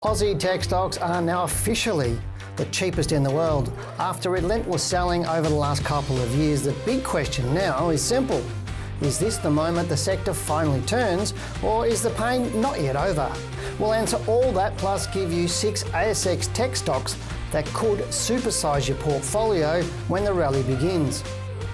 Aussie tech stocks are now officially the cheapest in the world. After relentless selling over the last couple of years, the big question now is simple. Is this the moment the sector finally turns, or is the pain not yet over? We'll answer all that, plus give you 6 ASX tech stocks that could supersize your portfolio when the rally begins.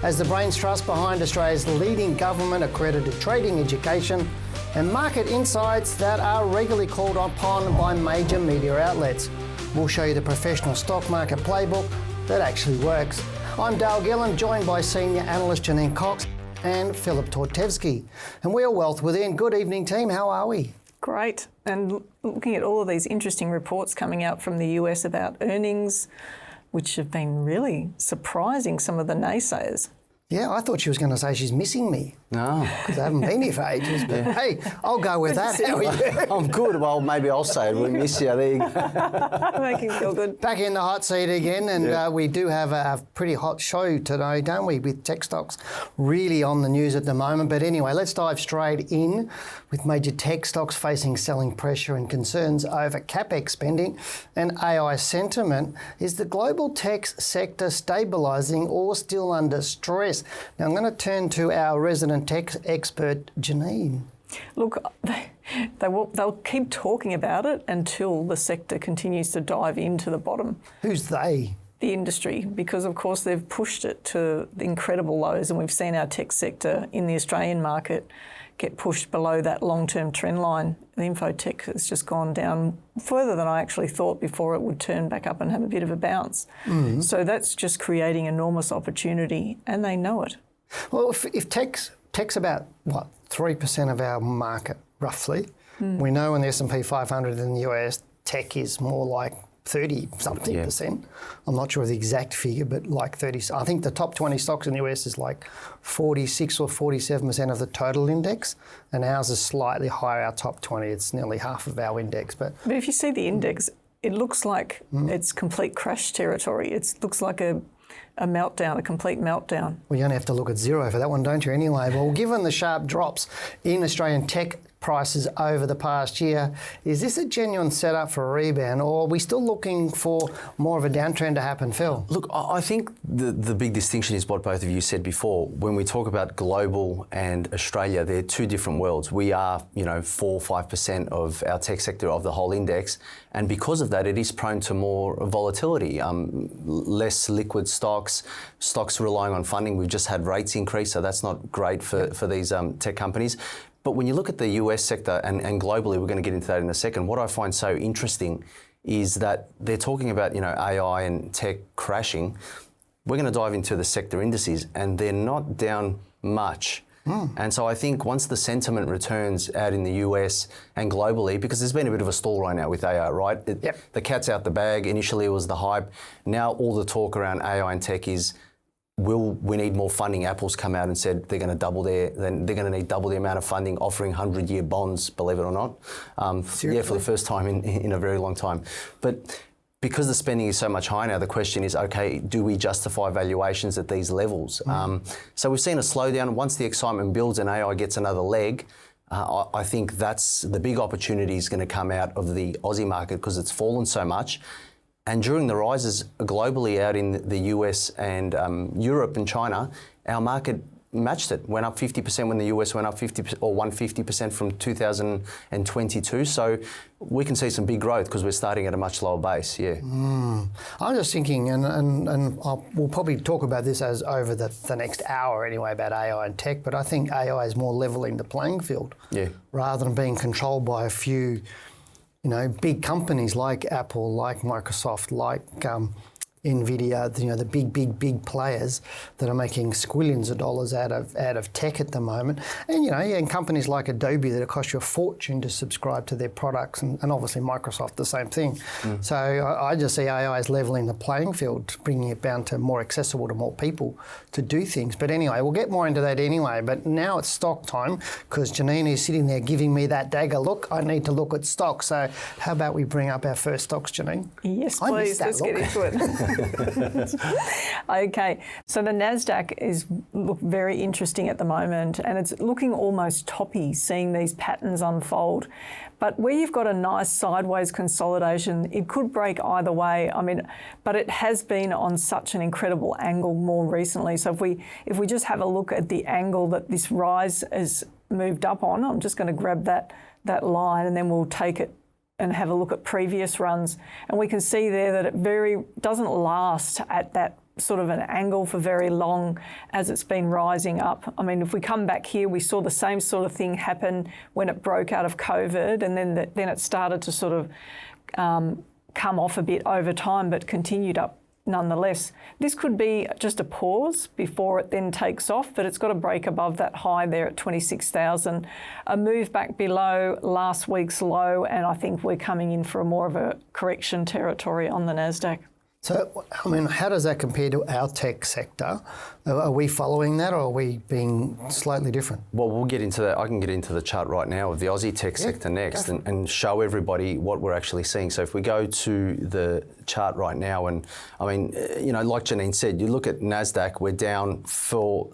As the brains trust behind Australia's leading government-accredited trading education, and market insights that are regularly called upon by major media outlets. We'll show you the professional stock market playbook that actually works. I'm Dale Gillen, joined by senior analyst Janine Cox and Philip Tortevsky. And we are Wealth Within. Good evening, team. How are we? Great. And looking at all of these interesting reports coming out from the US about earnings, which have been really surprising some of the naysayers. Yeah, I thought she was going to say she's missing me. No. Because I haven't been here for ages. But hey, I'll go with that. How are you? I'm good. Well, maybe I'll say it. We miss you. There you go. Make him feel good. Back in the hot seat again, and we do have a pretty hot show today, don't we, with tech stocks really on the news at the moment. But anyway, let's dive straight in with major tech stocks facing selling pressure and concerns over CapEx spending and AI sentiment. Is the global tech sector stabilising or still under stress? Now, I'm going to turn to our resident tech expert, Janine. Look, they'll keep talking about it until the sector continues to dive into the bottom. Who's they? The industry, because of course they've pushed it to the incredible lows, and we've seen our tech sector in the Australian market get pushed below that long-term trend line. The infotech has just gone down further than I actually thought before it would turn back up and have a bit of a bounce. Mm-hmm. So that's just creating enormous opportunity, and they know it. Well, if tech's about, 3% of our market, roughly. We know in the S&P 500 in the US, tech is more like 30-something%. I'm not sure of the exact figure, but like 30. I think the top 20 stocks in the US is like 46 or 47% of the total index, and ours is slightly higher, our top 20. It's nearly half of our index. But if you see the index, it looks like it's complete crash territory. It looks like a meltdown, a complete meltdown. Well, you only have to look at zero for that one, don't you, anyway? Well, given the sharp drops in Australian tech prices over the past year, is this a genuine setup for a rebound, or are we still looking for more of a downtrend to happen, Phil? Look, I think the big distinction is what both of you said before. When we talk about global and Australia, they're two different worlds. We are, 4-5% of our tech sector of the whole index, and because of that, it is prone to more volatility, less liquid stocks relying on funding. We've just had rates increase, so that's not great for these tech companies. But when you look at the US sector and globally, we're going to get into that in a second, what I find so interesting is that they're talking about, AI and tech crashing. We're going to dive into the sector indices, and they're not down much. And so I think once the sentiment returns out in the US and globally, because there's been a bit of a stall right now with AI, right? The cat's out the bag. Initially it was the hype. Now all the talk around AI and tech is, will we need more funding? Apple's come out and said they're going to need double the amount of funding, offering 100-year bonds, believe it or not. For the first time in a very long time. But because the spending is so much higher now, the question is, okay, do we justify valuations at these levels? So we've seen a slowdown. Once the excitement builds and AI gets another leg, I think that's the big opportunity is going to come out of the Aussie market because it's fallen so much. And during the rises globally out in the US and Europe and China, our market matched it, went up 50% when the US went up 150% from 2022. So we can see some big growth because we're starting at a much lower base, I'm just thinking, and we'll probably talk about this as over the next hour anyway, about AI and tech, but I think AI is more levelling the playing field rather than being controlled by a few big companies like Apple, like Microsoft, like Nvidia, the big players that are making squillions of dollars out of tech at the moment. And, and companies like Adobe that cost you a fortune to subscribe to their products, and obviously Microsoft, the same thing. So I just see AI as levelling the playing field, bringing it down to more accessible to more people to do things. But anyway, we'll get more into that anyway. But now it's stock time, because Janine is sitting there giving me that dagger look. I need to look at stocks. So how about we bring up our first stocks, Janine? Yes, please. Let's get into it. Okay, so the NASDAQ is look very interesting at the moment, and it's looking almost toppy, seeing these patterns unfold. But where you've got a nice sideways consolidation, it could break either way. I mean, but it has been on such an incredible angle more recently. So if we just have a look at the angle that this rise has moved up on, I'm just going to grab that line, and then we'll take it and have a look at previous runs. And we can see there that it doesn't last at that sort of an angle for very long as it's been rising up. I mean, if we come back here, we saw the same sort of thing happen when it broke out of COVID, and then it started to sort of come off a bit over time, but continued up nonetheless. This could be just a pause before it then takes off, but it's got to break above that high there at 26,000. A move back below last week's low, and I think we're coming in for more of a correction territory on the NASDAQ. So, I mean, how does that compare to our tech sector? Are we following that, or are we being slightly different? Well, we'll get into that. I can get into the chart right now of the Aussie tech sector next and show everybody what we're actually seeing. So if we go to the chart right now, and I mean, you know, like Janine said, you look at NASDAQ, we're down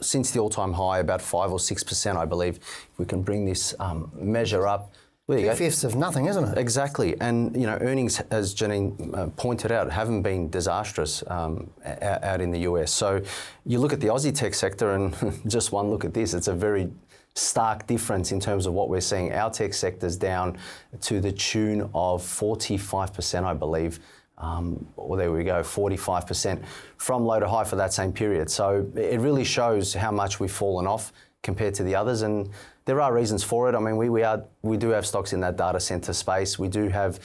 since the all-time high about 5 or 6%, I believe. If we can bring this measure up. There you go. 2/5 of nothing, isn't it? Exactly. And, you know, earnings, as Janine pointed out, haven't been disastrous out in the US. So you look at the Aussie tech sector and just one look at this, it's a very stark difference in terms of what we're seeing. Our tech sector's down to the tune of 45%, I believe. Well, there we go, 45% from low to high for that same period. So it really shows how much we've fallen off compared to the others, and there are reasons for it. I mean, we do have stocks in that data center space. We do have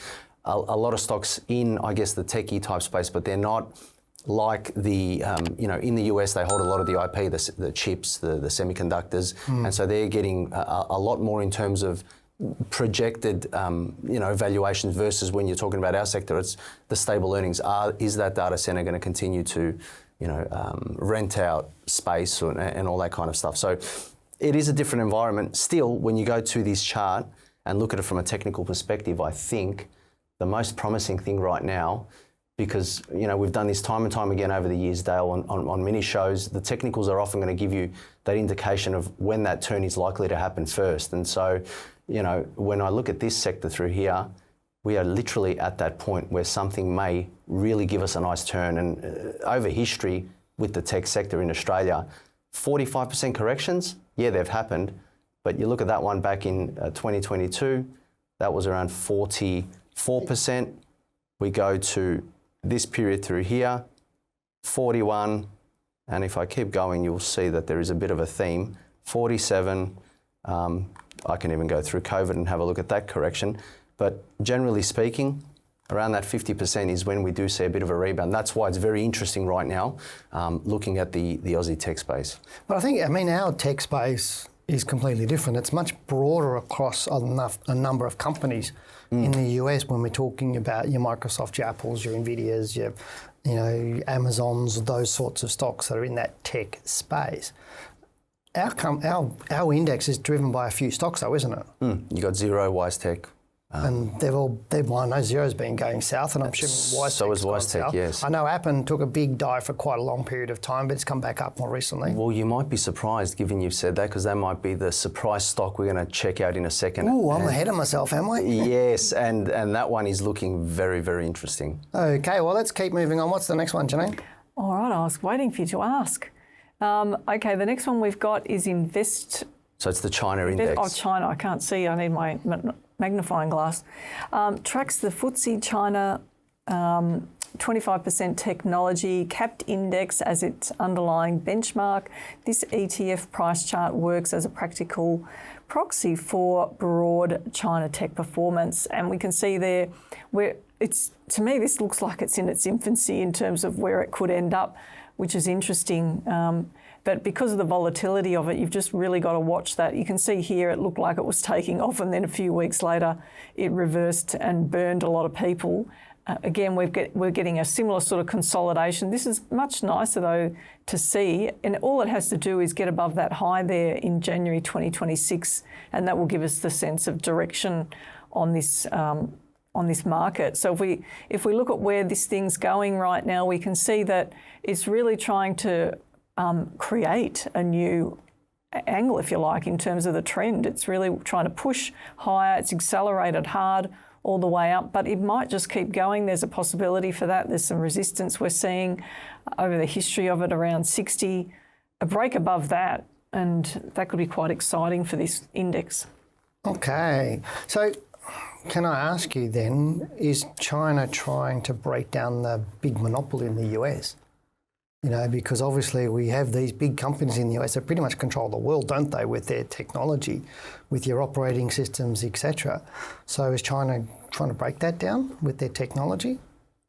a lot of stocks in, I guess, the techie type space, but they're not like the, you know, in the US they hold a lot of the IP, the chips, the semiconductors, and so they're getting a lot more in terms of projected, you know, valuations versus when you're talking about our sector, it's the stable earnings. Is that data center going to continue to, you know, rent out space and all that kind of stuff? So it is a different environment. Still, when you go to this chart and look at it from a technical perspective, I think the most promising thing right now, because, you know, we've done this time and time again over the years, Dale, on many shows, the technicals are often going to give you that indication of when that turn is likely to happen first. And so, you know, when I look at this sector through here, we are literally at that point where something may really give us a nice turn. And over history with the tech sector in Australia, 45% corrections, yeah, they've happened. But you look at that one back in 2022, that was around 44%. We go to this period through here, 41. And if I keep going, you'll see that there is a bit of a theme. 47, I can even go through COVID and have a look at that correction. But generally speaking, around that 50% is when we do see a bit of a rebound. That's why it's very interesting right now, looking at the Aussie tech space. But I think, I mean, our tech space is completely different. It's much broader across a number of companies in the US when we're talking about your Microsoft, your Apples, your Nvidias, your, you know, Amazons, those sorts of stocks that are in that tech space. Our index is driven by a few stocks though, isn't it? You got Xero, WiseTech. And I know Xero's been going south, and I'm sure WiseTech's so is WiseTech, yes. I know Appen took a big dive for quite a long period of time, but it's come back up more recently. Well, you might be surprised, given you've said that, because that might be the surprise stock we're going to check out in a second. Ooh, I'm ahead of myself, am I? Yes, and that one is looking very, very interesting. Okay, well, let's keep moving on. What's the next one, Janine? All right, I was waiting for you to ask. Okay, the next one we've got is Invest. So it's the China index. Oh, China, I can't see. I need my magnifying glass. Tracks the FTSE China 25% technology capped index as its underlying benchmark. This ETF price chart works as a practical proxy for broad China tech performance. And we can see there where to me, this looks like it's in its infancy in terms of where it could end up, which is interesting. But because of the volatility of it, you've just really got to watch that. You can see here it looked like it was taking off, and then a few weeks later it reversed and burned a lot of people. Again, we're getting a similar sort of consolidation. This is much nicer though to see, and all it has to do is get above that high there in January 2026, and that will give us the sense of direction on this this market. So if we look at where this thing's going right now, we can see that it's really trying to create a new angle, if you like, in terms of the trend. It's really trying to push higher. It's accelerated hard all the way up, but it might just keep going. There's a possibility for that. There's some resistance we're seeing over the history of it around 60. A break above that, and that could be quite exciting for this index. Okay, so can I ask you then, is China trying to break down the big monopoly in the US? You know, because obviously we have these big companies in the US that pretty much control the world, don't they, with their technology, with your operating systems, etc. So is China trying to break that down with their technology?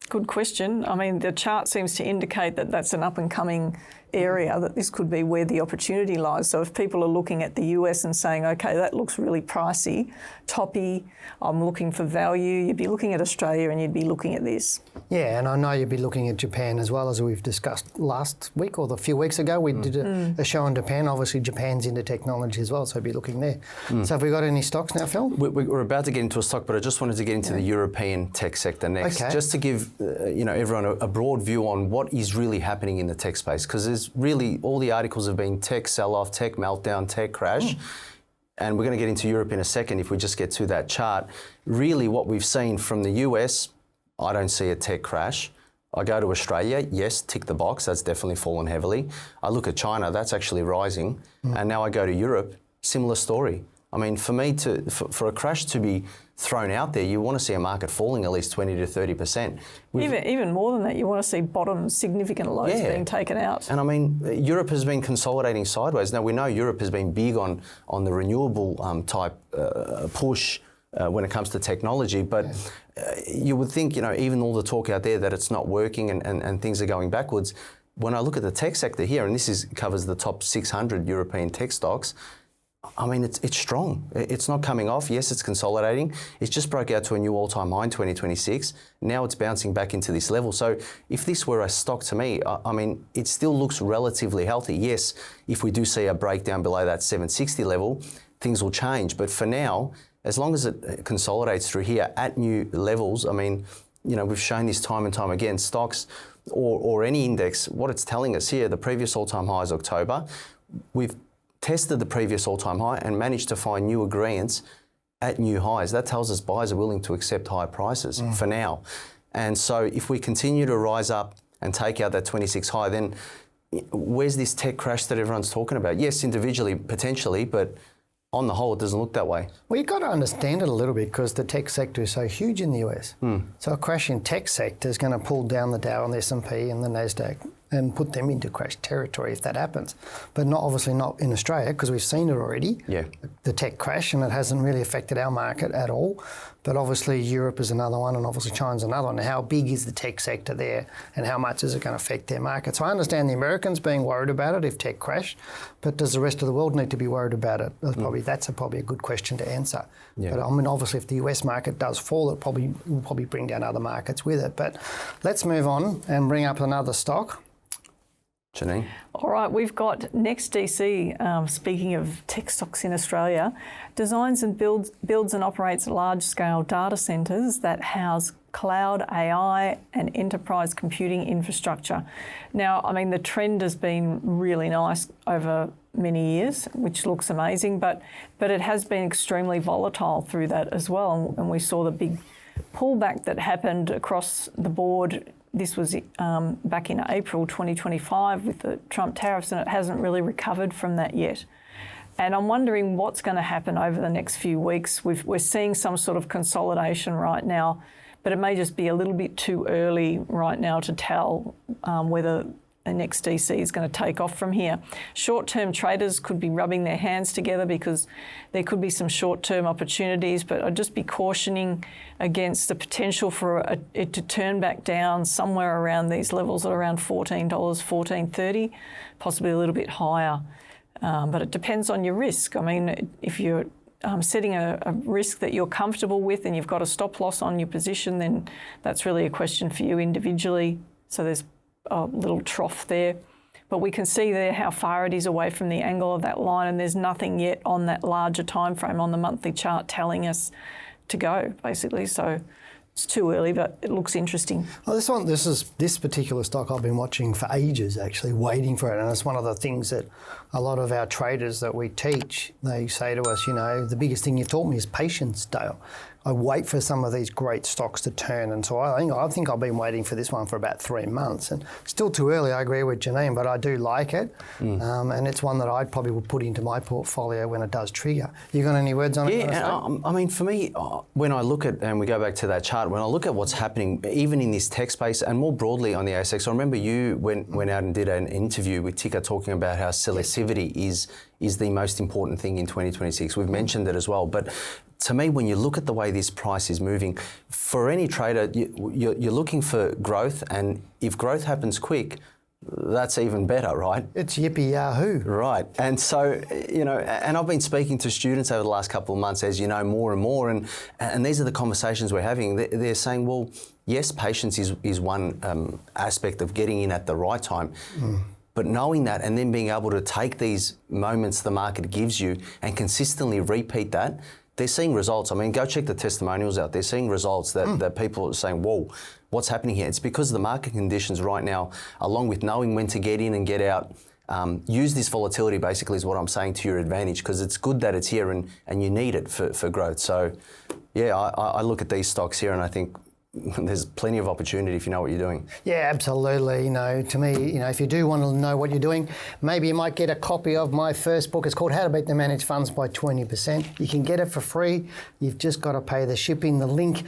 Good question. I mean, the chart seems to indicate that that's an up-and-coming area, that this could be where the opportunity lies. So if people are looking at the US and saying, okay, that looks really pricey, toppy, I'm looking for value, you'd be looking at Australia and you'd be looking at this. Yeah, and I know you'd be looking at Japan as well, as we've discussed last week or a few weeks ago. We did a show on Japan. Obviously, Japan's into technology as well, so I'd be looking there. So have we got any stocks now, Phil? We're about to get into a stock, but I just wanted to get into the European tech sector next, just to give everyone a broad view on what is really happening in the tech space, because there's really all the articles have been tech sell-off, tech meltdown, tech crash. And we're going to get into Europe in a second if we just get to that chart. Really what we've seen from the US, I don't see a tech crash. I go to Australia, yes, tick the box, that's definitely fallen heavily. I look at China, that's actually rising. And now I go to Europe, similar story. I mean, for me, for a crash to be thrown out there, you want to see a market falling at least 20 to 30%. Even more than that, you want to see bottom significant lows being taken out. And I mean, Europe has been consolidating sideways. Now, we know Europe has been big on the renewable type push when it comes to technology, but you would think, even all the talk out there that it's not working and things are going backwards. When I look at the tech sector here, and this covers the top 600 European tech stocks, I mean, it's strong. It's not coming off. Yes, it's consolidating. It's just broke out to a new all-time high in 2026. Now it's bouncing back into this level. So if this were a stock to me, I mean, it still looks relatively healthy. Yes, if we do see a breakdown below that 760 level, things will change. But for now, as long as it consolidates through here at new levels, I mean, we've shown this time and time again, stocks or any index, what it's telling us here, the previous all-time high is October. We've tested the previous all-time high and managed to find new agreements at new highs. That tells us buyers are willing to accept higher prices for now. And so if we continue to rise up and take out that 26 high, then where's this tech crash that everyone's talking about? Yes, individually, potentially, but on the whole, it doesn't look that way. Well, you've got to understand it a little bit because the tech sector is so huge in the US. So a crash in tech sector is going to pull down the Dow and the S&P and the NASDAQ and put them into crash territory if that happens. But obviously not in Australia because we've seen it already, the tech crash, and it hasn't really affected our market at all. But obviously Europe is another one and obviously China's another one. How big is the tech sector there and how much is it going to affect their market? So I understand the Americans being worried about it if tech crash, but does the rest of the world need to be worried about it? That's probably a good question to answer. But I mean, obviously if the US market does fall, it will probably bring down other markets with it. But let's move on and bring up another stock. Janine? All right, we've got NextDC, speaking of tech stocks in Australia, designs and builds and operates large-scale data centres that house cloud, AI and enterprise computing infrastructure. Now, I mean, the trend has been really nice over many years, which looks amazing, but it has been extremely volatile through that as well. And we saw the big pullback that happened across the board. This was back in April 2025 with the Trump tariffs, and it hasn't really recovered from that yet. And I'm wondering what's going to happen over the next few weeks. We're seeing some sort of consolidation right now, but it may just be a little bit too early right now to tell whether the NextDC is going to take off from here. Short-term traders could be rubbing their hands together because there could be some short-term opportunities, but I'd just be cautioning against the potential for it to turn back down somewhere around these levels at around $14, $14.30, possibly a little bit higher. But it depends on your risk. I mean, if you're setting a risk that you're comfortable with and you've got a stop loss on your position, then that's really a question for you individually. So there's a little trough there. But we can see there how far it is away from the angle of that line, and there's nothing yet on that larger time frame on the monthly chart telling us to go, basically. So It's too early, but it looks interesting. Well, this particular stock I've been watching for ages, actually, waiting for it. And it's one of the things that a lot of our traders that we teach, they say to us, the biggest thing you've taught me is patience, Dale. I wait for some of these great stocks to turn. And so I think I've been waiting for this one for about 3 months. And still too early, I agree with Janine, but I do like it. And it's one that I probably will put into my portfolio when it does trigger. You got any words on it? Yeah, I mean, for me, when I look at, and we go back to that chart, when I look at what's happening, even in this tech space and more broadly on the ASX, I remember you went out and did an interview with Tika talking about how selectivity is the most important thing in 2026. We've mentioned it as well, but to me, when you look at the way this price is moving, for any trader, you're looking for growth, and if growth happens quick, that's even better, right? It's yippee yahoo. Right. And so, and I've been speaking to students over the last couple of months, as you know, more and more, and these are the conversations we're having. They're saying, well, yes, patience is one aspect of getting in at the right time. But knowing that and then being able to take these moments the market gives you and consistently repeat that, they're seeing results. I mean, go check the testimonials out. They're seeing results that people are saying, whoa, what's happening here? It's because of the market conditions right now, along with knowing when to get in and get out. Use this volatility, basically, is what I'm saying, to your advantage, because it's good that it's here and you need it for growth. So, yeah, I look at these stocks here and I think there's plenty of opportunity if you know what you're doing. Yeah, absolutely. To me, if you do want to know what you're doing, maybe you might get a copy of my first book. It's called How to Beat the Managed Funds by 20%. You can get it for free. You've just got to pay the shipping. The link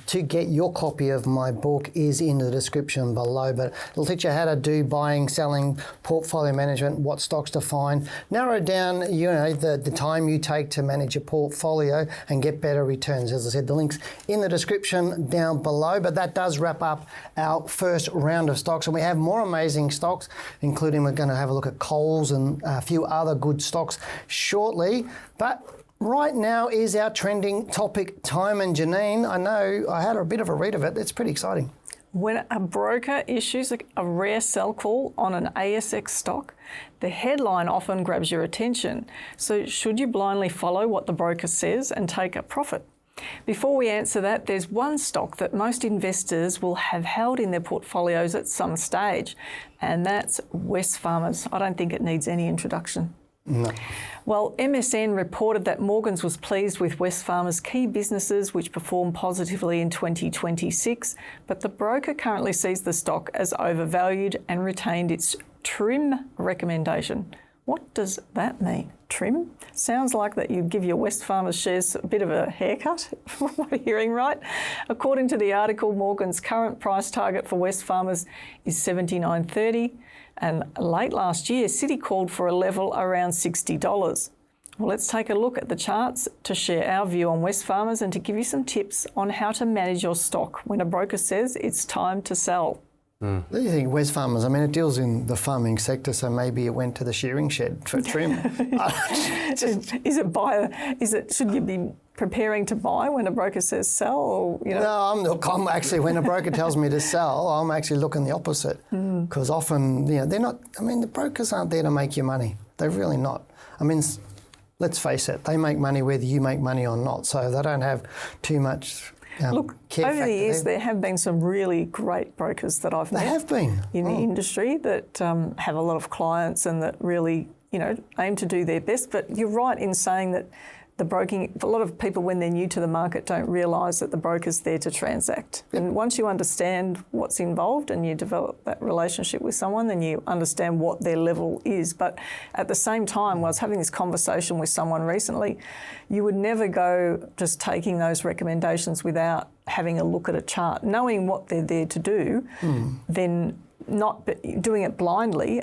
to get your copy of my book is in the description below, but it'll teach you how to do buying, selling, portfolio management, what stocks to find, narrow down, the time you take to manage your portfolio and get better returns. As I said, the link's in the description down below, but that does wrap up our first round of stocks, and we have more amazing stocks, including we're going to have a look at Coles and a few other good stocks shortly. But right now is our trending topic time, and Janine, I know I had a bit of a read of it. It's pretty exciting. When a broker issues a rare sell call on an ASX stock, the headline often grabs your attention. So should you blindly follow what the broker says and take a profit? Before we answer that, there's one stock that most investors will have held in their portfolios at some stage, and that's Wesfarmers. I don't think it needs any introduction. No. Well, MSN reported that Morgans was pleased with Wesfarmers' key businesses which performed positively in 2026, but the broker currently sees the stock as overvalued and retained its trim recommendation. What does that mean? Trim? Sounds like that you give your Wesfarmers shares a bit of a haircut, from what I'm hearing, right? According to the article, Morgan's current price target for Wesfarmers is $79.30, and late last year, Citi called for a level around $60. Well, let's take a look at the charts to share our view on Wesfarmers and to give you some tips on how to manage your stock when a broker says it's time to sell. What do you think, Wesfarmers? I mean, it deals in the farming sector, so maybe it went to the shearing shed for trim. Should you be preparing to buy when a broker says sell? Or, No, I'm actually, when a broker tells me to sell, I'm actually looking the opposite. Because often, they're not, the brokers aren't there to make you money. They're really not. Let's face it, they make money whether you make money or not, so they don't have too much Look, over the years, there have been some really great brokers that I've met. They have been. In the industry that have a lot of clients and that really, aim to do their best. But you're right in saying that the broking, a lot of people when they're new to the market don't realise that the broker's there to transact. Yep. And once you understand what's involved and you develop that relationship with someone, then you understand what their level is. But at the same time, I was having this conversation with someone recently, you would never go just taking those recommendations without having a look at a chart. Knowing what they're there to do, then not doing it blindly,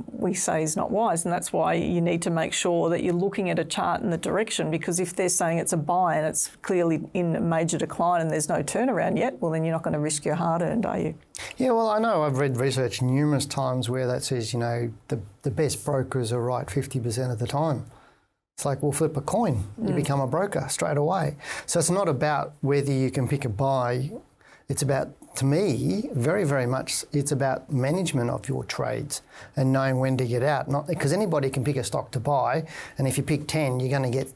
we say is not wise, and that's why you need to make sure that you're looking at a chart in the direction, because if they're saying it's a buy and it's clearly in a major decline and there's no turnaround yet, well then you're not going to risk your hard-earned, are you? Yeah, well, I know I've read research numerous times where that says, the best brokers are right 50% of the time. It's like, we'll flip a coin, you become a broker straight away. So it's not about whether you can pick a buy, it's about, to me, very, very much, it's about management of your trades and knowing when to get out. Not because anybody can pick a stock to buy, and if you pick 10, you're going to get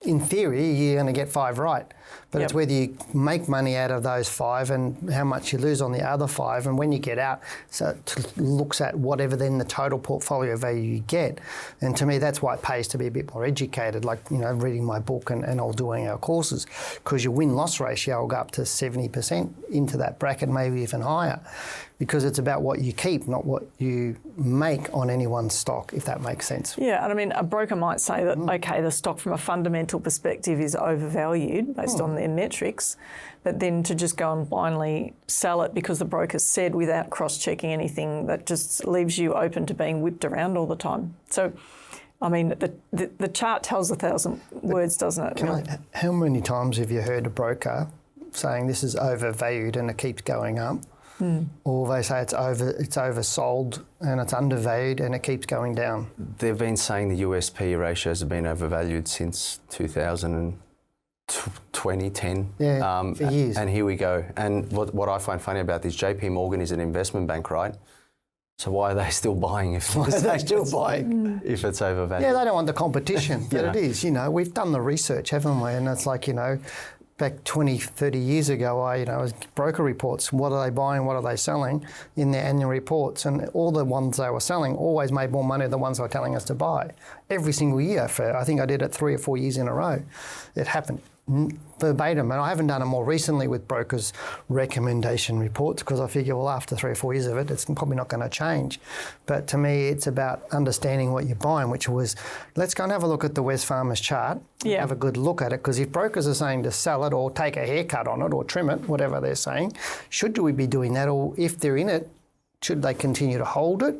in theory, you're going to get 5 right. But Yep. it's whether you make money out of those 5 and how much you lose on the other 5. And when you get out, so it looks at whatever then the total portfolio value you get. And to me, that's why it pays to be a bit more educated, like, you know, reading my book and all doing our courses, because your win-loss ratio will go up to 70% into that bracket, maybe even higher, because it's about what you keep, not what you make on any one stock, if that makes sense. Yeah, and I mean, a broker might say that, okay, the stock from a fundamental perspective is overvalued based on their metrics, but then to just go and blindly sell it because the broker said without cross-checking anything, that just leaves you open to being whipped around all the time. So, I mean, the chart tells 1,000 words, doesn't it? How many times have you heard a broker saying this is overvalued and it keeps going up? Or they say it's oversold and it's undervalued and it keeps going down. They've been saying the USP ratios have been overvalued since 2010. Yeah, for years. And here we go. And what I find funny about this, JP Morgan is an investment bank, right? So why are they still buying if if it's overvalued? Yeah, they don't want the competition, but You know. it is. You know, we've done the research, haven't we? And it's like, you know, back 20, 30 years ago, it was broker reports. What are they buying? What are they selling in their annual reports? And all the ones they were selling always made more money than the ones they were telling us to buy. Every single year. I think I did it 3 or 4 years in a row. It happened verbatim. And I haven't done it more recently with brokers' recommendation reports because I figure, well, after 3 or 4 years of it, it's probably not going to change. But to me, it's about understanding what you're buying, which was, let's go and have a look at the Wesfarmers chart. Yeah. Have a good look at it, because if brokers are saying to sell it or take a haircut on it or trim it, whatever they're saying, should we be doing that? Or if they're in it, should they continue to hold it?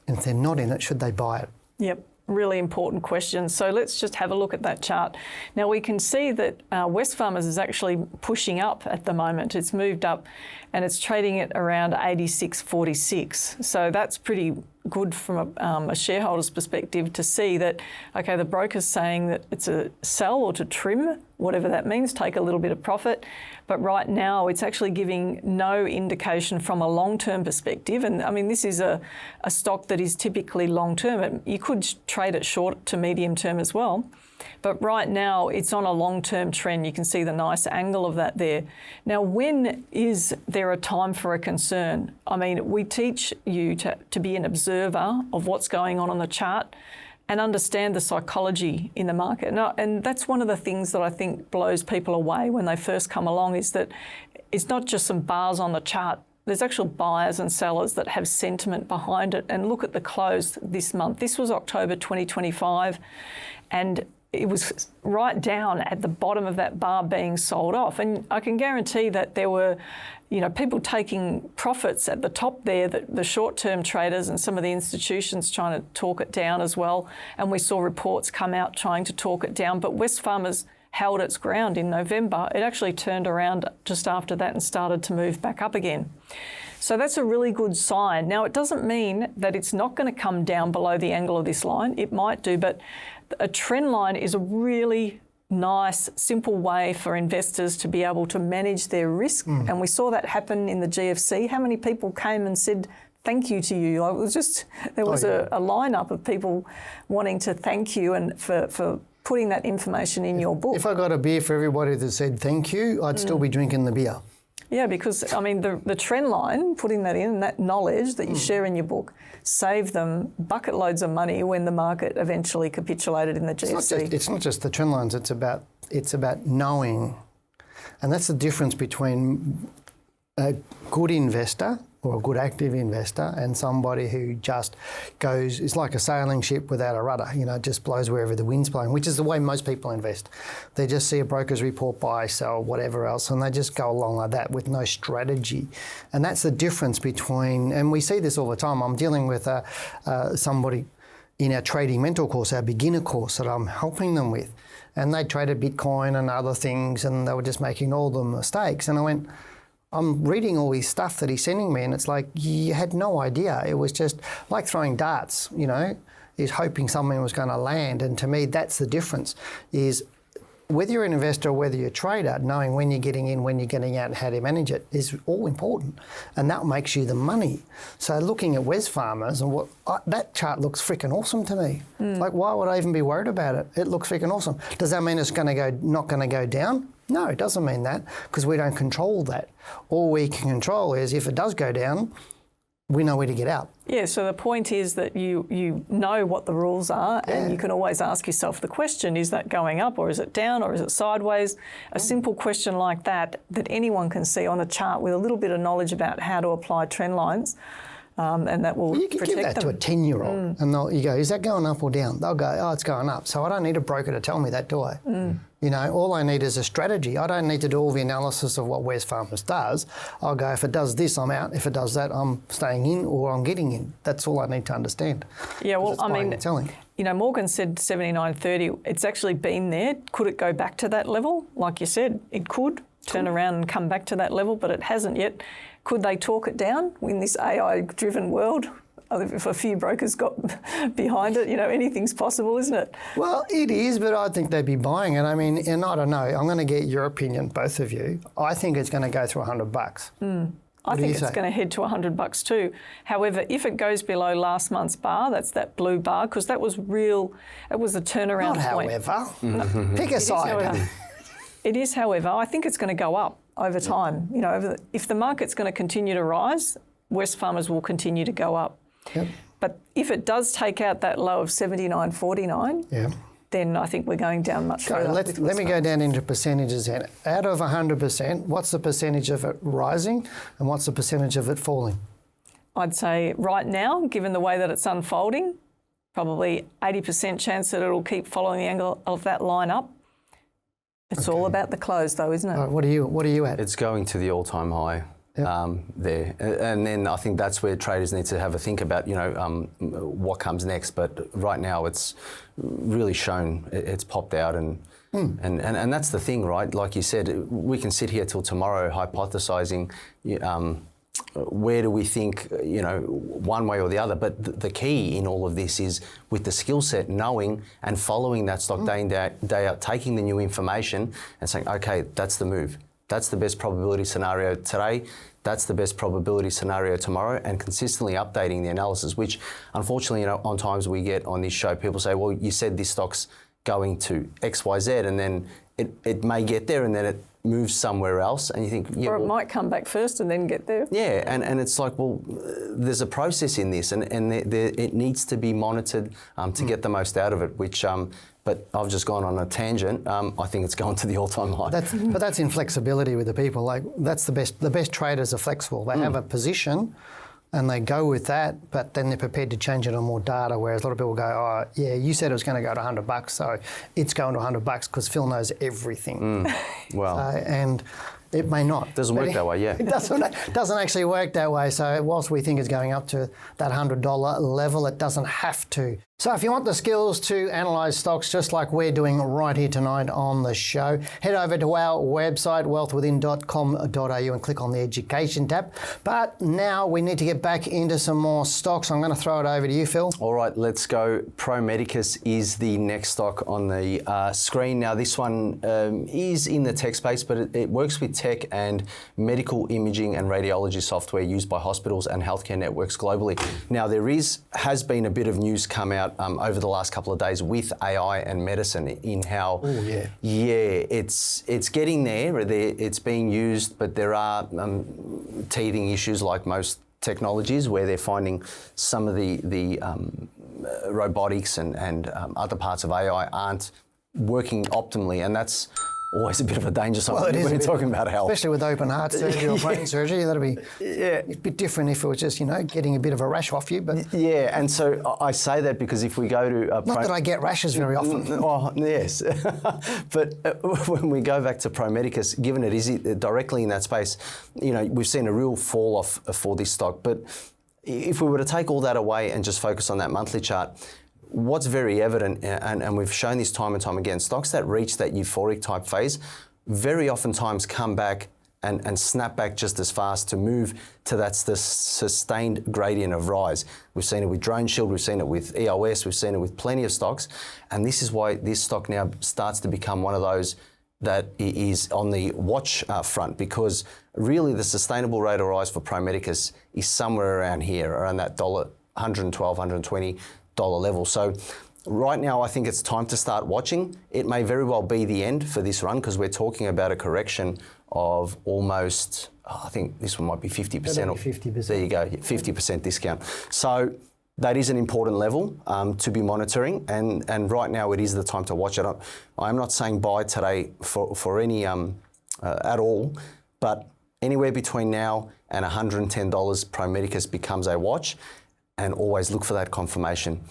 And if they're not in it, should they buy it? Yep. Really important question. So let's just have a look at that chart. Now we can see that Wesfarmers is actually pushing up at the moment. It's moved up and it's trading at around 86.46. So that's pretty good from a shareholder's perspective to see that, okay, the broker's saying that it's a sell or to trim, whatever that means, take a little bit of profit. But right now it's actually giving no indication from a long-term perspective. And I mean, this is a stock that is typically long-term. You could trade it short to medium term as well. But right now it's on a long-term trend. You can see the nice angle of that there. Now, when is there a time for a concern? I mean, we teach you to be an observer of what's going on the chart and understand the psychology in the market. And that's one of the things that I think blows people away when they first come along, is that it's not just some bars on the chart. There's actual buyers and sellers that have sentiment behind it. And look at the close this month. This was October 2025, and it was right down at the bottom of that bar being sold off. And I can guarantee that there were, you know, people taking profits at the top there, that the short-term traders and some of the institutions trying to talk it down as well. And we saw reports come out trying to talk it down. But Wesfarmers held its ground in November. It actually turned around just after that and started to move back up again. So that's a really good sign. Now, it doesn't mean that it's not going to come down below the angle of this line. It might do, but a trend line is a really nice, simple way for investors to be able to manage their risk. And we saw that happen in the GFC. How many people came and said thank you to you? It was just, there was a lineup of people wanting to thank you and for putting that information in your book. If I got a beer for everybody that said thank you, I'd still be drinking the beer. Yeah, because, I mean, the trend line, putting that in, that knowledge that you share in your book, saved them bucket loads of money when the market eventually capitulated in the GFC. It's not just the trend lines, it's about knowing. And that's the difference between a good investor or a good active investor and somebody who just goes, it's like a sailing ship without a rudder, you know, just blows wherever the wind's blowing, which is the way most people invest. They just see a broker's report, buy, sell, whatever else, and they just go along like that with no strategy. And that's the difference between, and we see this all the time. I'm dealing with somebody in our trading mentor course, our beginner course that I'm helping them with, and they traded Bitcoin and other things, and they were just making all the mistakes. And I went, I'm reading all this stuff that he's sending me, and it's like, you had no idea. It was just like throwing darts, you know, is hoping something was going to land. And to me, that's the difference, is whether you're an investor or whether you're a trader, knowing when you're getting in, when you're getting out and how to manage it is all important. And that makes you the money. So looking at Wesfarmers, and that chart looks freaking awesome to me. Like, why would I even be worried about it? It looks freaking awesome. Does that mean it's not going to go down? No, it doesn't mean that, because we don't control that. All we can control is if it does go down, we know where to get out. Yeah, so the point is that you know what the rules are, and you can always ask yourself the question, is that going up or is it down or is it sideways? A simple question like that anyone can see on a chart with a little bit of knowledge about how to apply trend lines, and that will protect them. You can give that to a 10-year-old and you go, is that going up or down? They'll go, oh, it's going up. So I don't need a broker to tell me that, do I? You know, all I need is a strategy. I don't need to do all the analysis of what Wesfarmers does. I'll go, if it does this, I'm out. If it does that, I'm staying in or I'm getting in. That's all I need to understand. Yeah, well, I mean, telling. You know, Morgan said 79.30. It's actually been there. Could it go back to that level? Like you said, it could turn around and come back to that level, but it hasn't yet. Could they talk it down in this AI-driven world? If a few brokers got behind it, you know, anything's possible, isn't it? Well, it is, but I think they'd be buying it. I mean, and I don't know. I'm going to get your opinion, both of you. I think it's going to go through $100. I think it's going to head to $100 too. However, if it goes below last month's bar, that's that blue bar, because that was real. It was a turnaround point. However, pick a side. It is, however, I think it's going to go up over time. You know, if the market's going to continue to rise, Wesfarmers will continue to go up. Yep. But if it does take out that low of 79.49, then I think we're going down much further. Let me go down into percentages then. Out of 100%, what's the percentage of it rising and what's the percentage of it falling? I'd say right now, given the way that it's unfolding, probably 80% chance that it'll keep following the angle of that line up. It's all about the close though, isn't it? Right, what are you at? It's going to the all-time high. There, and then I think that's where traders need to have a think about, you know, what comes next. But right now, it's really shown it's popped out, and that's the thing, right? Like you said, we can sit here till tomorrow hypothesizing, where do we think, you know, one way or the other. But the key in all of this is with the skill set, knowing and following that stock day in day out, taking the new information and saying, okay, that's the move. That's the best probability scenario today. That's the best probability scenario tomorrow, and consistently updating the analysis, which unfortunately, you know, on times we get on this show, people say, well, you said this stock's going to X, Y, Z, and then it may get there and then it moves somewhere else, and you think, yeah, or it might come back first and then get there. Yeah, and it's like, well, there's a process in this, and it needs to be monitored to get the most out of it, which but I've just gone on a tangent. I think it's gone to the all-time high. But that's inflexibility with the people. Like, that's the best. The best traders are flexible. They have a position, and they go with that. But then they're prepared to change it on more data. Whereas a lot of people go, "Oh, yeah, you said it was going to go to $100, so it's going to $100 because Phil knows everything." Well, and it may not. Doesn't work that way, yeah. It doesn't actually work that way. So whilst we think it's going up to that $100 level, it doesn't have to. So if you want the skills to analyse stocks just like we're doing right here tonight on the show, head over to our website, wealthwithin.com.au, and click on the education tab. But now we need to get back into some more stocks. I'm going to throw it over to you, Phil. All right, let's go. Pro Medicus is the next stock on the screen. Now, this one is in the tech space, but it works with tech and medical imaging and radiology software used by hospitals and healthcare networks globally. Now, has been a bit of news come out over the last couple of days with AI and medicine in how, it's getting there. It's being used, but there are teething issues like most technologies where they're finding some of the robotics and other parts of AI aren't working optimally, and that's always a bit of a danger sign when you're talking about health. Especially with open heart surgery or brain surgery, that'd be a bit different if it was just, getting a bit of a rash off you. But yeah, and so I say that because if we go to... not that I get rashes very often. Oh, yes. But when we go back to Pro Medicus, given it is directly in that space, we've seen a real fall off for this stock. But if we were to take all that away and just focus on that monthly chart, what's very evident, and we've shown this time and time again, stocks that reach that euphoric type phase very oftentimes come back and snap back just as fast to move to that sustained gradient of rise. We've seen it with Drone Shield, we've seen it with EOS, we've seen it with plenty of stocks, and this is why this stock now starts to become one of those that is on the watch front, because really the sustainable rate of rise for Pro Medicus is somewhere around here, around that $112, $120 level. So right now, I think it's time to start watching. It may very well be the end for this run, because we're talking about a correction of almost, I think this one might be 50%. 50%. There you go, 50% discount. So that is an important level to be monitoring, and right now it is the time to watch it. I'm not saying buy today for any at all, but anywhere between now and $110, Pro Medicus becomes a watch, and always look for that confirmation.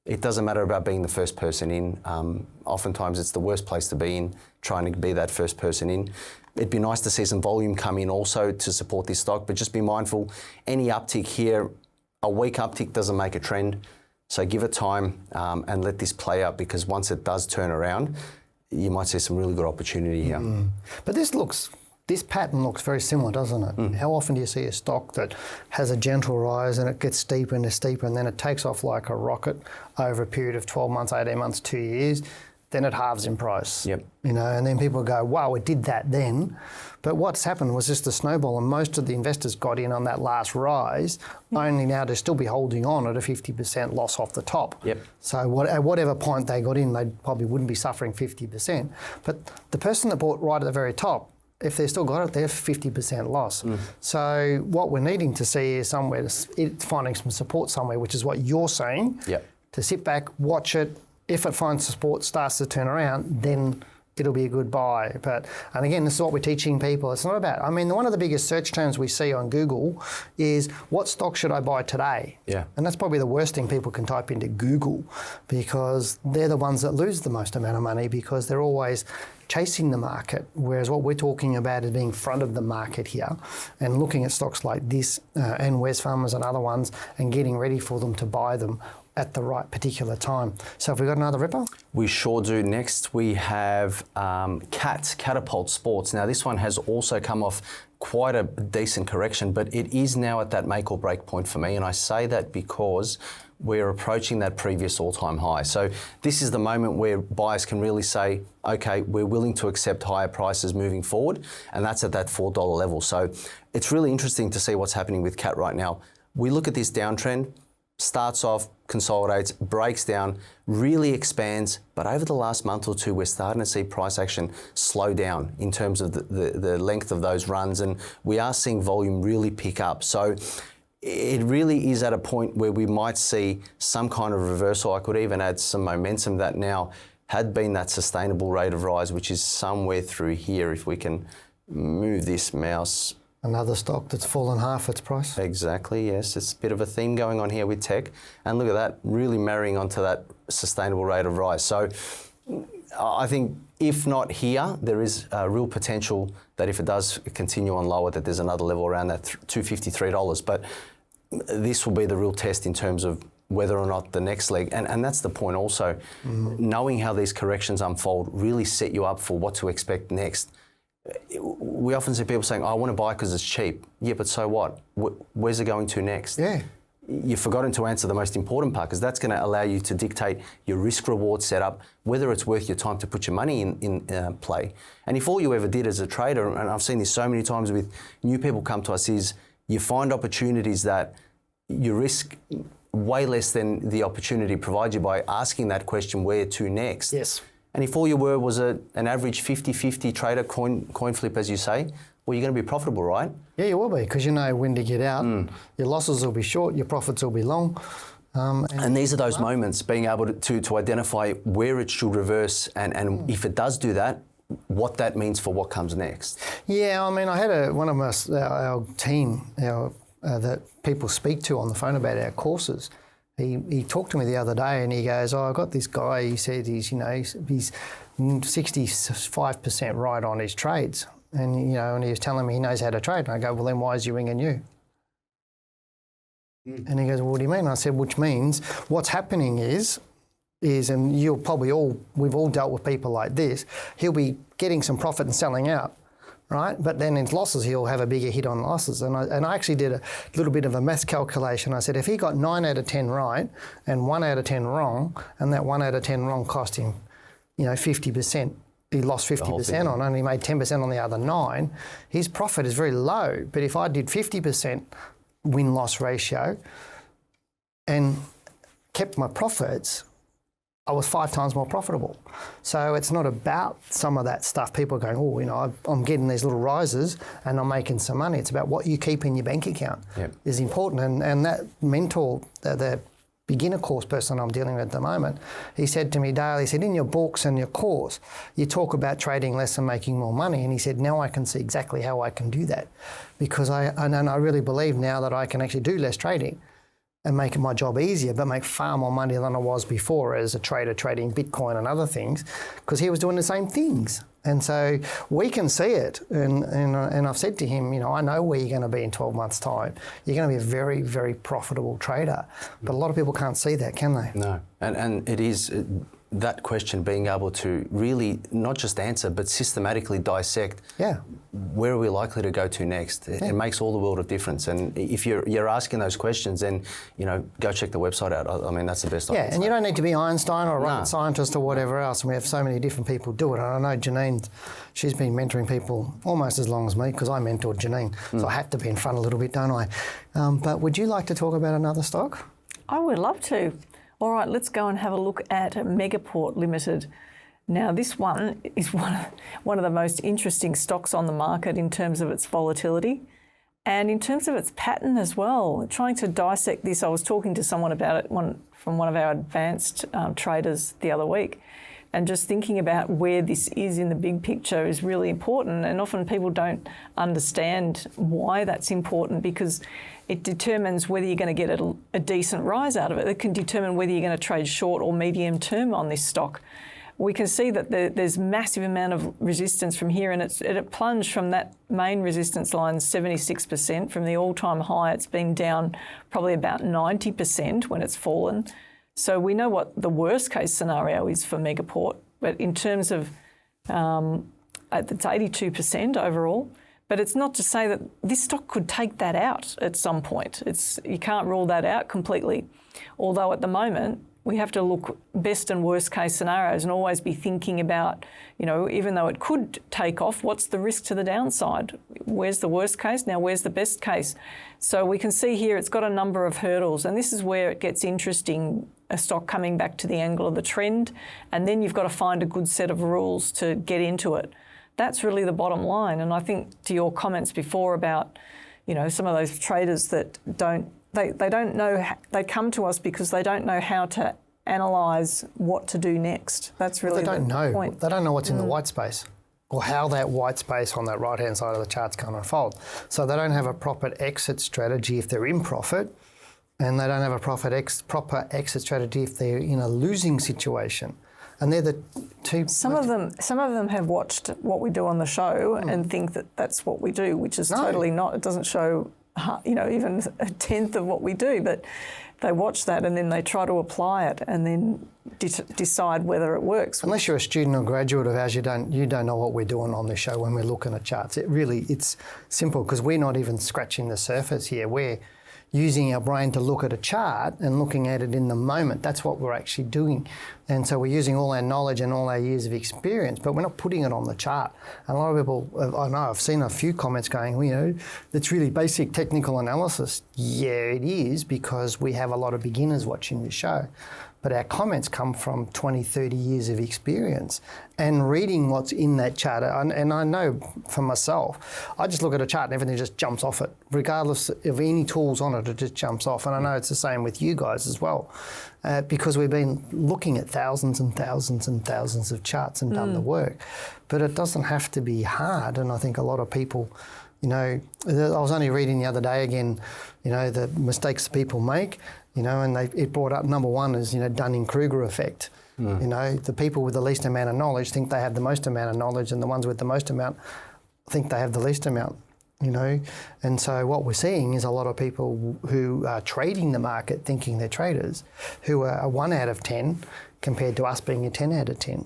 It doesn't matter about being the first person in. Oftentimes it's the worst place to be in, trying to be that first person in. It'd be nice to see some volume come in also to support this stock, but just be mindful, any uptick here, a weak uptick doesn't make a trend. So give it time and let this play out, because once it does turn around, you might see some really good opportunity here. But this pattern looks very similar, doesn't it? How often do you see a stock that has a gentle rise and it gets steeper and steeper, and then it takes off like a rocket over a period of 12 months, 18 months, 2 years, then it halves in price. Yep. You know, and then people go, wow, it did that then. But what's happened was just a snowball, and most of the investors got in on that last rise, only now to still be holding on at a 50% loss off the top. Yep. So at whatever point they got in, they probably wouldn't be suffering 50%. But the person that bought right at the very top, if they've still got it, they're 50% loss. So what we're needing to see is it's finding some support somewhere, which is what you're saying. Yep. To sit back, watch it. If it finds support, starts to turn around, then it'll be a good buy. And again, this is what we're teaching people. It's not about, one of the biggest search terms we see on Google is, what stock should I buy today? Yeah. And that's probably the worst thing people can type into Google, because they're the ones that lose the most amount of money, because they're always chasing the market. Whereas what we're talking about is being front of the market here and looking at stocks like this and Wesfarmers and other ones, and getting ready for them to buy them at the right particular time. So have we got another ripper? We sure do. Next we have Catapult Sports. Now this one has also come off quite a decent correction, but it is now at that make or break point for me, and I say that because we're approaching that previous all-time high. So this is the moment where buyers can really say, okay, we're willing to accept higher prices moving forward, and that's at that $4 level. So it's really interesting to see what's happening with Cat right now. We look at this downtrend, starts off, consolidates, breaks down, really expands, but over the last month or two, we're starting to see price action slow down in terms of the length of those runs, and we are seeing volume really pick up. So it really is at a point where we might see some kind of reversal. I could even add some momentum that now had been that sustainable rate of rise, which is somewhere through here. If we can move this mouse. Another stock that's fallen half its price. Exactly, yes. It's a bit of a theme going on here with tech. And look at that, really marrying onto that sustainable rate of rise. So I think if not here, there is a real potential that if it does continue on lower, that there's another level around that $253. But this will be the real test in terms of whether or not the next leg, and that's the point also, knowing how these corrections unfold really set you up for what to expect next. We often see people saying, oh, I want to buy because it's cheap. Yeah, but so what? Where's it going to next? Yeah. You've forgotten to answer the most important part, because that's going to allow you to dictate your risk-reward setup, whether it's worth your time to put your money in play. And if all you ever did as a trader, and I've seen this so many times with new people come to us, is you find opportunities that you risk way less than the opportunity provides you by asking that question, where to next? Yes. And if all you were was an average 50-50 trader, coin flip, as you say, well, you're going to be profitable, right? Yeah, you will be, because you know when to get out. Your losses will be short, your profits will be long. And these are those moments, being able to identify where it should reverse, and if it does do that, what that means for what comes next. Yeah, I mean, I had one of our team that people speak to on the phone about our courses. He talked to me the other day and he goes, oh, I've got this guy, he said he's 65% right on his trades. And, and he was telling me he knows how to trade. And I go, well, then why is he ringing you? And he goes, well, what do you mean? And I said, which means what's happening is, and we've all dealt with people like this, he'll be getting some profit and selling out. right? But then in losses, he'll have a bigger hit on losses. And I actually did a little bit of a math calculation. I said, if he got 9 out of 10 right and 1 out of 10 wrong, and that 1 out of 10 wrong cost him, 50%, he lost 50% on, and he made 10% on the other 9, his profit is very low. But if I did 50% win-loss ratio and kept my profits, I was 5 times more profitable. So it's not about some of that stuff. People are going, I'm getting these little rises and I'm making some money. It's about what you keep in your bank account is important. And that mentor, the beginner course person I'm dealing with at the moment, he said to me, Dale, he said, in your books and your course, you talk about trading less and making more money. And he said, now I can see exactly how I can do that, because I really believe now that I can actually do less trading and make my job easier, but make far more money than I was before as a trader trading Bitcoin and other things, because he was doing the same things. And so we can see it. And I've said to him, I know where you're going to be in 12 months' time. You're going to be a very, very profitable trader. But a lot of people can't see that, can they? No. And it is that question, being able to really not just answer, but systematically dissect where are we likely to go to next. It makes all the world of difference. And if you're asking those questions, then, go check the website out. I mean, that's the best I can say. And you don't need to be Einstein or a rocket scientist or whatever else. And we have so many different people do it. And I know Janine, she's been mentoring people almost as long as me, because I mentored Janine. So I have to be in front a little bit, don't I? But would you like to talk about another stock? I would love to. All right, let's go and have a look at Megaport Limited. Now, this one is one of the most interesting stocks on the market in terms of its volatility and in terms of its pattern as well. Trying to dissect this, I was talking to someone about it from one of our advanced traders the other week, and just thinking about where this is in the big picture is really important. And often people don't understand why that's important, because it determines whether you're going to get a decent rise out of it. It can determine whether you're going to trade short or medium term on this stock. We can see that there's massive amount of resistance from here, and it plunged from that main resistance line 76%. From the all-time high, it's been down probably about 90% when it's fallen. So we know what the worst case scenario is for Megaport, but in terms of it's 82% overall. But it's not to say that this stock could take that out at some point. You can't rule that out completely. Although at the moment, we have to look best and worst case scenarios and always be thinking about, even though it could take off, what's the risk to the downside? Where's the worst case? Now, where's the best case? So we can see here it's got a number of hurdles, and this is where it gets interesting, a stock coming back to the angle of the trend, and then you've got to find a good set of rules to get into it. That's really the bottom line. And I think to your comments before about, some of those traders that they don't know, they come to us because they don't know how to analyse what to do next. That's really the point. They don't know what's in the white space, or how that white space on that right-hand side of the chart's going to unfold. So they don't have a proper exit strategy if they're in profit, and they don't have a proper exit strategy if they're in a losing situation. And they're the two. Some of them have watched what we do on the show and think that that's what we do, which is totally not. It doesn't show, even a tenth of what we do. But they watch that and then they try to apply it and then decide whether it works. Unless you're a student or graduate of ours, you don't know what we're doing on this show when we're looking at charts. It's simple, because we're not even scratching the surface here. We're using our brain to look at a chart and looking at it in the moment. That's what we're actually doing. And so we're using all our knowledge and all our years of experience, but we're not putting it on the chart. And a lot of people, I know, I've seen a few comments going, that's really basic technical analysis. Yeah, it is, because we have a lot of beginners watching the show. But our comments come from 20, 30 years of experience and reading what's in that chart. And I know for myself, I just look at a chart and everything just jumps off it. Regardless of any tools on it, it just jumps off. And I know it's the same with you guys as well, because we've been looking at thousands and thousands and thousands of charts and done the work. But it doesn't have to be hard. And I think a lot of people, I was only reading the other day again, the mistakes people make. And it brought up number one is, Dunning-Kruger effect. The people with the least amount of knowledge think they have the most amount of knowledge, and the ones with the most amount think they have the least amount, And so what we're seeing is a lot of people who are trading the market thinking they're traders, who are a 1 out of 10 compared to us being a 10 out of 10.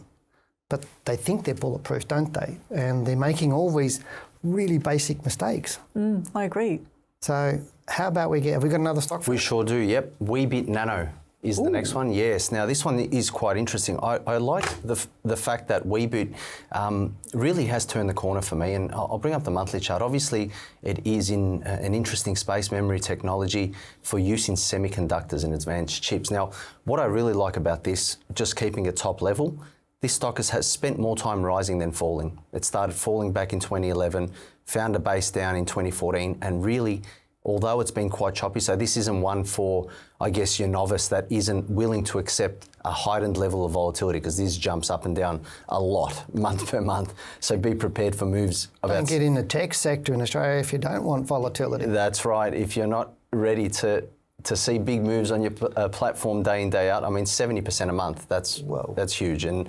But they think they're bulletproof, don't they? And they're making all these really basic mistakes. I agree. So how about have we got another stock? We sure do, yep. Weebit Nano is the next one, yes. Now this one is quite interesting. I like the fact that Weebit really has turned the corner for me, and I'll bring up the monthly chart. Obviously it is in an interesting space, memory technology for use in semiconductors and advanced chips. Now what I really like about this, just keeping it top level, this stock has spent more time rising than falling. It started falling back in 2011, found a base down in 2014, and really, although it's been quite choppy, so this isn't one for, I guess, your novice that isn't willing to accept a heightened level of volatility, because this jumps up and down a lot, month per month. So be prepared for moves. Don't get in the tech sector in Australia if you don't want volatility. That's right. If you're not ready to see big moves on your platform day in, day out, I mean, 70% a month, that's huge. And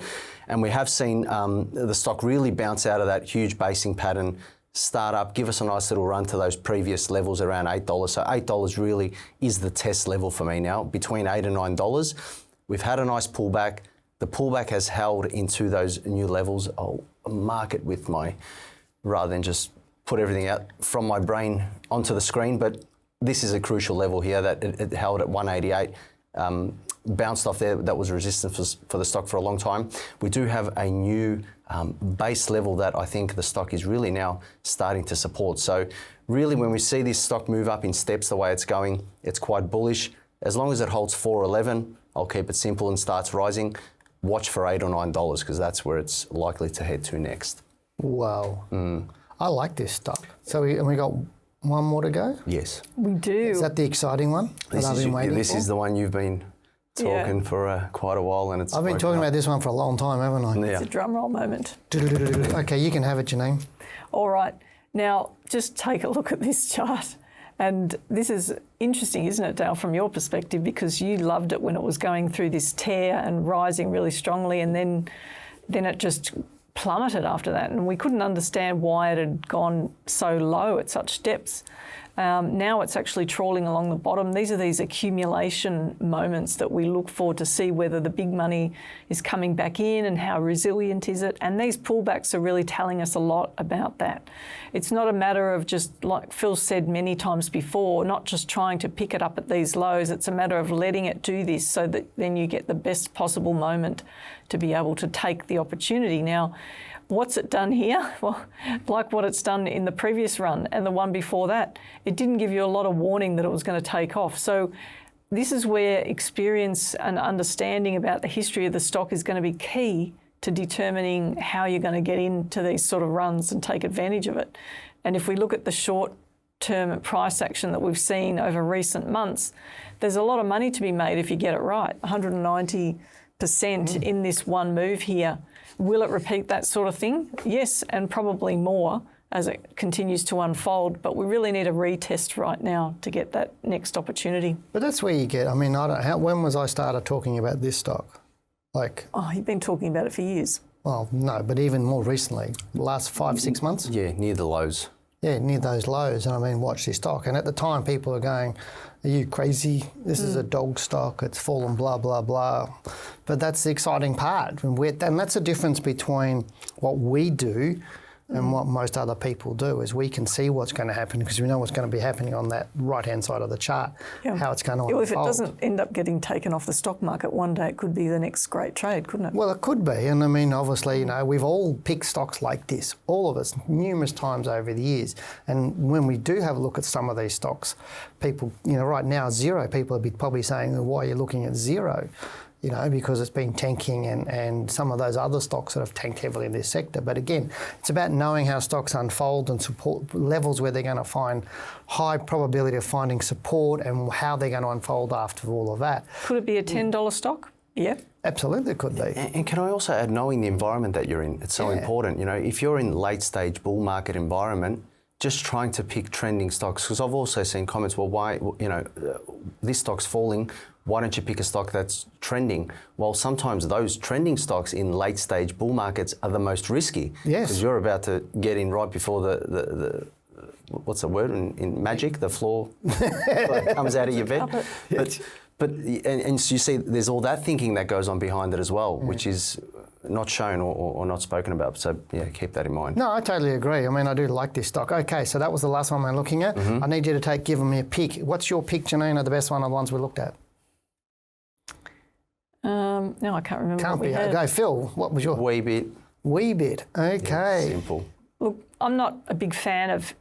we have seen the stock really bounce out of that huge basing pattern, start up, give us a nice little run to those previous levels around $8. So $8 really is the test level for me now, between $8 and $9. We've had a nice pullback. The pullback has held into those new levels. I'll mark it with rather than just put everything out from my brain onto the screen, but this is a crucial level here that it held at 188, bounced off there. That was resistance for the stock for a long time. We do have a new base level that I think the stock is really now starting to support. So really when we see this stock move up in steps the way it's going, it's quite bullish. As long as it holds 411, I'll keep it simple and starts rising. Watch for $8 or $9 because that's where it's likely to head to next. Wow. I like this stock. So we got one more to go? Yes. We do. Is that the exciting one that I've been waiting for? This is the one you've been talking for quite a while, and I've been talking about this one for a long time, haven't I? It's a drum roll moment. Okay, you can have it, Janine. All right. Now, just take a look at this chart. And this is interesting, isn't it, Dale, from your perspective, because you loved it when it was going through this tear and rising really strongly, and then it just plummeted after that, and we couldn't understand why it had gone so low at such depths. Now it's actually trawling along the bottom. These are these accumulation moments that we look for to see whether the big money is coming back in and how resilient is it. And these pullbacks are really telling us a lot about that. It's not a matter of just, like Phil said many times before, not just trying to pick it up at these lows. It's a matter of letting it do this so that then you get the best possible moment to be able to take the opportunity. Now, what's it done here? Well, like what it's done in the previous run and the one before that, it didn't give you a lot of warning that it was going to take off. So this is where experience and understanding about the history of the stock is going to be key to determining how you're going to get into these sort of runs and take advantage of it. And if we look at the short-term price action that we've seen over recent months, there's a lot of money to be made if you get it right, 190% in this one move here. Will it repeat that sort of thing? Yes, and probably more as it continues to unfold, but we really need a retest right now to get that next opportunity. But that's where you get, I mean, when was I started talking about this stock? Oh, you've been talking about it for years. Well, no, but even more recently, the last 5-6 months? Yeah, near the lows. Yeah, near those lows. And I mean, watch this stock. And at the time, people are going, are you crazy? This is a dog stock. It's fallen, blah, blah, blah. But that's the exciting part. And that's the difference between what we do and what most other people do, is we can see what's going to happen because we know what's going to be happening on that right-hand side of the chart, how it's going to unfold. If it doesn't end up getting taken off the stock market one day, it could be the next great trade, couldn't it? Well, it could be. And I mean, obviously, you know, we've all picked stocks like this, all of us, numerous times over the years. And when we do have a look at some of these stocks, people, you know, right now, Xero, people would be probably saying, well, why are you looking at Xero? You know, because it's been tanking and some of those other stocks that have tanked heavily in this sector. But again, it's about knowing how stocks unfold and support levels where they're going to find high probability of finding support and how they're going to unfold after all of that. Could it be a $10 stock? Yeah. Absolutely, it could be. And can I also add, knowing the environment that you're in, it's so important. You know, if you're in late stage bull market environment, just trying to pick trending stocks, because I've also seen comments, well, why, you know, this stock's falling, why don't you pick a stock that's trending? Well, sometimes those trending stocks in late stage bull markets are the most risky. Yes. Because you're about to get in right before the what's the word in magic? The floor comes out of your bed. But and so you see, there's all that thinking that goes on behind it as well, which is not shown or not spoken about. So yeah, keep that in mind. No, I totally agree. I mean, I do like this stock. Okay, so that was the last one we're looking at. I need you to give me a pick. What's your pick, Janine, of the best one of the ones we looked at? No, I can't remember. Can't what we be. had. Go, Phil. What was your Weebit. Weebit? Okay. Yeah, simple. Look, I'm not a big fan of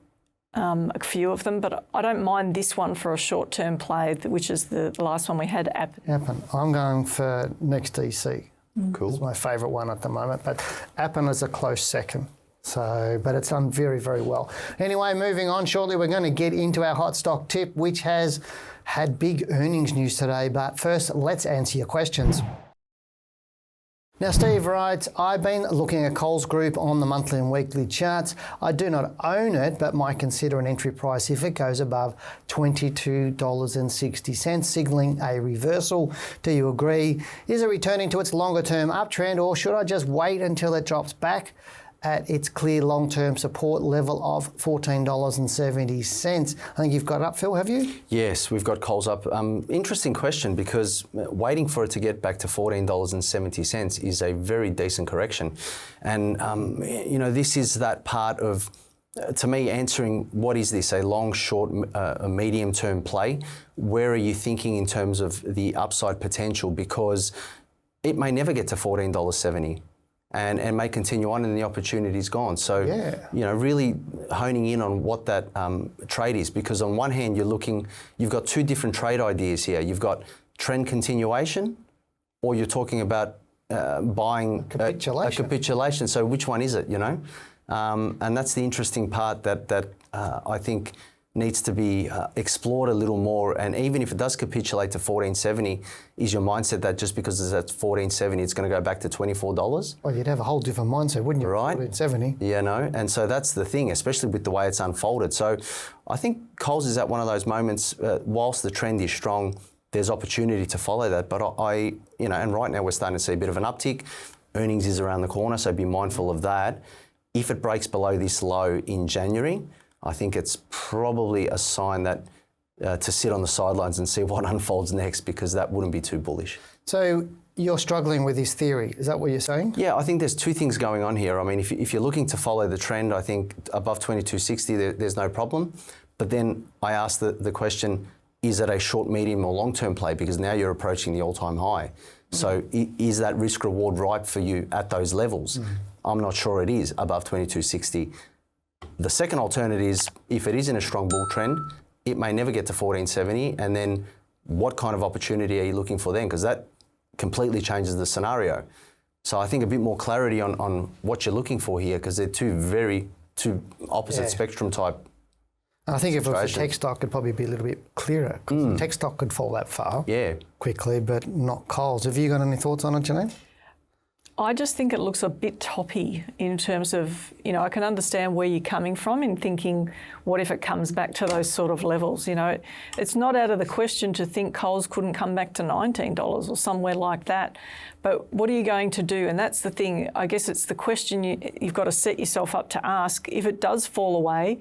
a few of them, but I don't mind this one for a short-term play, which is the last one we had, Appen. I'm going for NextDC. Cool. It's my favourite one at the moment, but Appen is a close second. So, but it's done very, very well. Anyway, moving on shortly, we're going to get into our hot stock tip, which has had big earnings news today. But first, let's answer your questions. Now, Steve writes, I've been looking at Coles Group on the monthly and weekly charts. I do not own it, but might consider an entry price if it goes above $22.60, signalling a reversal. Do you agree? Is it returning to its longer-term uptrend, or should I just wait until it drops back at its clear long-term support level of $14.70? I think you've got it up, Phil, have you? Yes, we've got Coles up. Interesting question, because waiting for it to get back to $14.70 is a very decent correction. And, this is that part of, to me, answering what is this, a long, short, a medium-term play? Where are you thinking in terms of the upside potential? Because it may never get to $14.70. And may continue on, and the opportunity's gone. So, really honing in on what that trade is, because on one hand, you've got two different trade ideas here. You've got trend continuation, or you're talking about buying a capitulation. So which one is it, And that's the interesting part that I think needs to be explored a little more. And even if it does capitulate to $14.70, is your mindset that just because it's at $14.70, it's going to go back to $24? Well, you'd have a whole different mindset, wouldn't you? Right. $14.70. Yeah, no. And so that's the thing, especially with the way it's unfolded. So I think Coles is at one of those moments, whilst the trend is strong, there's opportunity to follow that. But and right now we're starting to see a bit of an uptick. Earnings is around the corner, so be mindful of that. If it breaks below this low in January, I think it's probably a sign that to sit on the sidelines and see what unfolds next, because that wouldn't be too bullish. So you're struggling with this theory, is that what you're saying? Yeah, I think there's two things going on here. I mean, if you're looking to follow the trend, I think above 22.60, there's no problem. But then I ask the question, is it a short, medium or long-term play? Because now you're approaching the all-time high. So is that risk-reward right for you at those levels? I'm not sure it is above 22.60. The second alternative is, if it is in a strong bull trend, it may never get to 14.70, and then what kind of opportunity are you looking for then? Because that completely changes the scenario. So I think a bit more clarity on what you're looking for here, because they're two opposite spectrum type. And I think if it was a tech stock, it'd probably be a little bit clearer, because tech stock could fall that far quickly, but not Coles. Have you got any thoughts on it, Janine? I just think it looks a bit toppy in terms of, I can understand where you're coming from in thinking, what if it comes back to those sort of levels? It's not out of the question to think Coles couldn't come back to $19 or somewhere like that. But what are you going to do? And that's the thing. I guess it's the question you've got to set yourself up to ask. If it does fall away,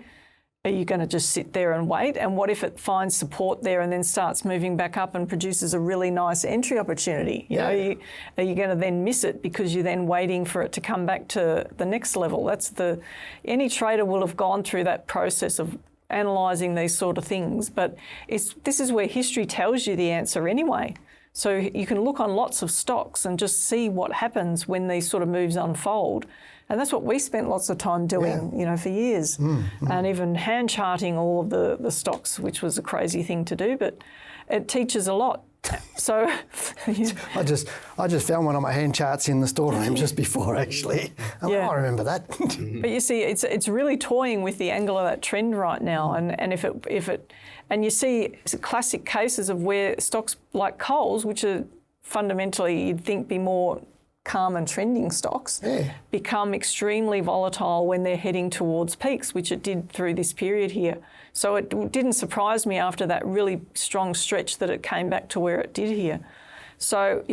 are you going to just sit there and wait? And what if it finds support there and then starts moving back up and produces a really nice entry opportunity? Are you going to then miss it because you're then waiting for it to come back to the next level? Any trader will have gone through that process of analysing these sort of things, but this is where history tells you the answer anyway. So you can look on lots of stocks and just see what happens when these sort of moves unfold. And that's what we spent lots of time doing, for years. And even hand charting all of the stocks, which was a crazy thing to do, but it teaches a lot. So I just found one of my hand charts in the storeroom just before, actually. I remember that. But you see, it's really toying with the angle of that trend right now. And if it and you see classic cases of where stocks like Coles, which are fundamentally you'd think be more calm and trending stocks, become extremely volatile when they're heading towards peaks, which it did through this period here. So it didn't surprise me after that really strong stretch that it came back to where it did here. So,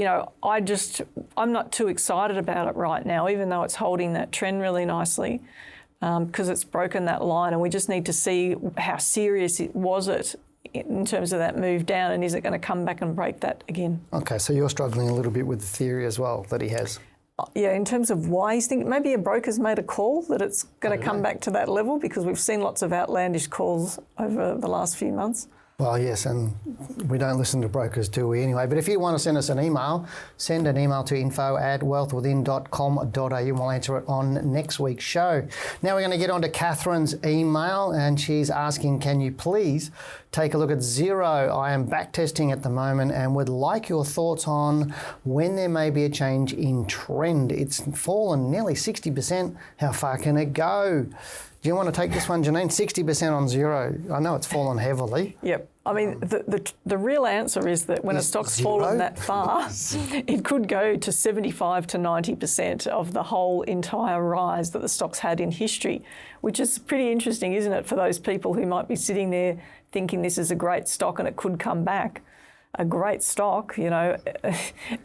I'm not too excited about it right now, even though it's holding that trend really nicely, because it's broken that line, and we just need to see how serious was it in terms of that move down, and is it going to come back and break that again? Okay, so you're struggling a little bit with the theory as well that he has. Yeah, in terms of why he's thinking, maybe a broker's made a call that it's going to come back to that level, because we've seen lots of outlandish calls over the last few months. Well, yes, and we don't listen to brokers, do we, anyway? But if you want to send us an email, send an email to info@wealthwithin.com.au and we'll answer it on next week's show. Now we're going to get on to Catherine's email, and she's asking, can you please take a look at Xero? I am backtesting at the moment and would like your thoughts on when there may be a change in trend. It's fallen nearly 60%. How far can it go? Do you want to take this one, Janine? 60% on Xero. I know it's fallen heavily. Yep. I mean, the real answer is that when a stock's fallen that far, it could go to 75 to 90% of the whole entire rise that the stock's had in history, which is pretty interesting, isn't it, for those people who might be sitting there thinking this is a great stock and it could come back. A great stock, you know,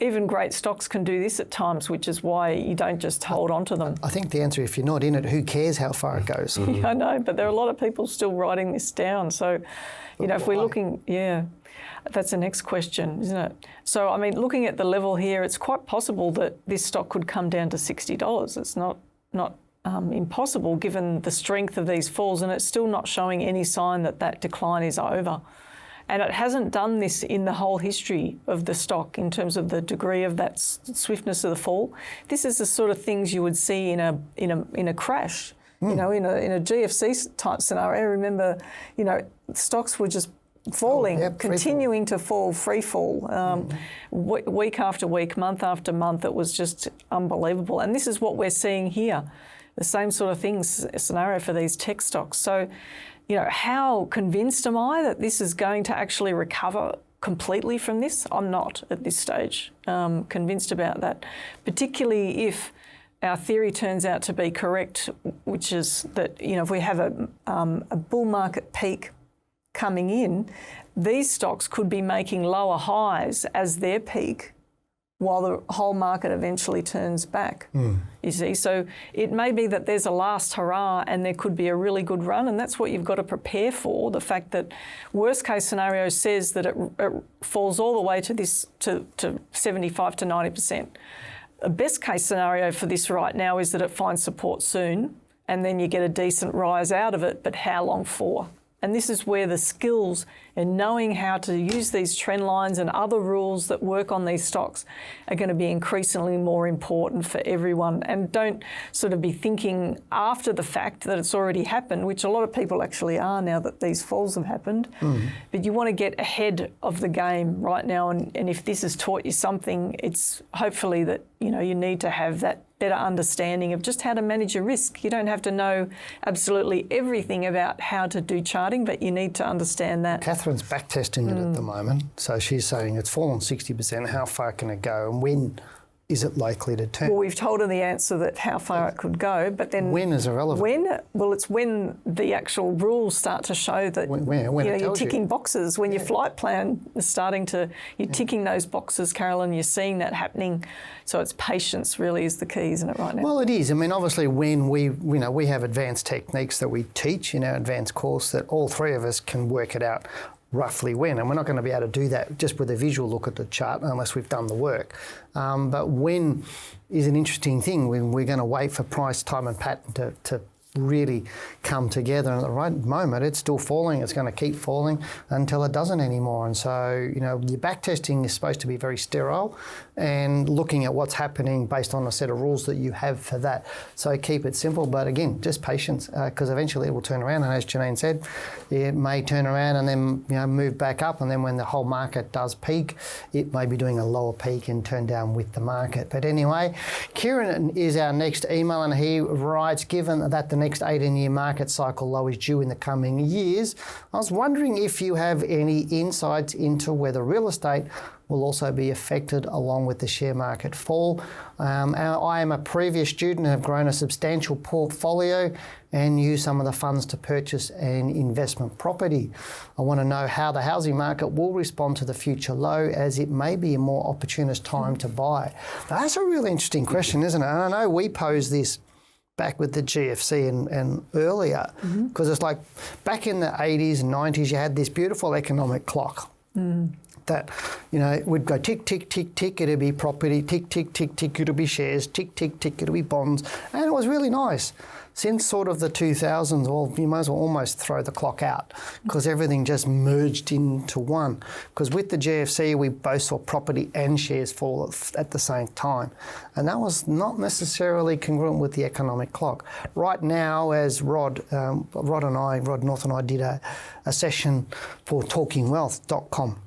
even great stocks can do this at times, which is why you don't just hold on to them. I think the answer, if you're not in it, who cares how far it goes? Yeah, I know, but there are a lot of people still writing this down. So, you know, if we're looking, yeah, that's the next question, isn't it? So, I mean, looking at the level here, it's quite possible that this stock could come down to $60. It's not impossible given the strength of these falls, and it's still not showing any sign that that decline is over. And it hasn't done this in the whole history of the stock in terms of the degree of that swiftness of the fall. This is the sort of things you would see in a crash, you know, in a GFC type scenario. Remember, you know, stocks were just falling, continuing to fall, free fall, week after week, month after month. It was just unbelievable. And this is what we're seeing here, the same sort of things, scenario for these tech stocks. So, you know, how convinced am I that this is going to actually recover completely from this? I'm not at this stage convinced about that, particularly if our theory turns out to be correct, which is that, you know, if we have a bull market peak coming in, these stocks could be making lower highs as their peak while the whole market eventually turns back, you see. So it may be that there's a last hurrah and there could be a really good run, and that's what you've got to prepare for, the fact that worst case scenario says that it falls all the way to this to 75 to 90%. The best case scenario for this right now is that it finds support soon and then you get a decent rise out of it, but how long for? And this is where the skills and knowing how to use these trend lines and other rules that work on these stocks are going to be increasingly more important for everyone. And don't sort of be thinking after the fact that it's already happened, which a lot of people actually are now that these falls have happened. But you want to get ahead of the game right now. And if this has taught you something, it's hopefully that, you know, you need to have that better understanding of just how to manage your risk. You don't have to know absolutely everything about how to do charting, but you need to understand that. Catherine's backtesting it at the moment, so she's saying it's fallen 60%. How far can it go, and when is it likely to turn? Well, we've told her the answer that how far it could go, but then when is irrelevant. When? Well, it's when the actual rules start to show that when you know, you're ticking you. Boxes. When your flight plan is starting to, you're ticking those boxes, Carolyn. You're seeing that happening. So it's patience really is the key, isn't it, right now? Well, it is. I mean, obviously, when we have advanced techniques that we teach in our advanced course, that all three of us can work it out roughly when, and we're not going to be able to do that just with a visual look at the chart unless we've done the work. But when is an interesting thing. We're going to wait for price, time and pattern to really come together, and at the right moment it's still falling. It's going to keep falling until it doesn't anymore. And so, you know, your back testing is supposed to be very sterile and looking at what's happening based on a set of rules that you have for that. So keep it simple, but again, just patience, because eventually it will turn around, and as Janine said, it may turn around and then, you know, move back up, and then when the whole market does peak, it may be doing a lower peak and turn down with the market. But anyway, Kieran is our next email, and he writes, given that the next 18-year market cycle low is due in the coming years, I was wondering if you have any insights into whether real estate will also be affected along with the share market fall. I am a previous student and have grown a substantial portfolio and use some of the funds to purchase an investment property. I want to know how the housing market will respond to the future low, as it may be a more opportunist time to buy. That's a really interesting question, isn't it? And I know we pose this back with the GFC and earlier, because it's like back in the 80s and 90s, you had this beautiful economic clock. That, would go tick, tick, tick, tick, it'll be property, tick, tick, tick, tick, it'll be shares, tick, tick, tick, it'll be bonds. And it was really nice. Since sort of the 2000s, well, you might as well almost throw the clock out because everything just merged into one. Because with the GFC, we both saw property and shares fall at the same time. And that was not necessarily congruent with the economic clock. Right now, as Rod North and I did a session for talkingwealth.com.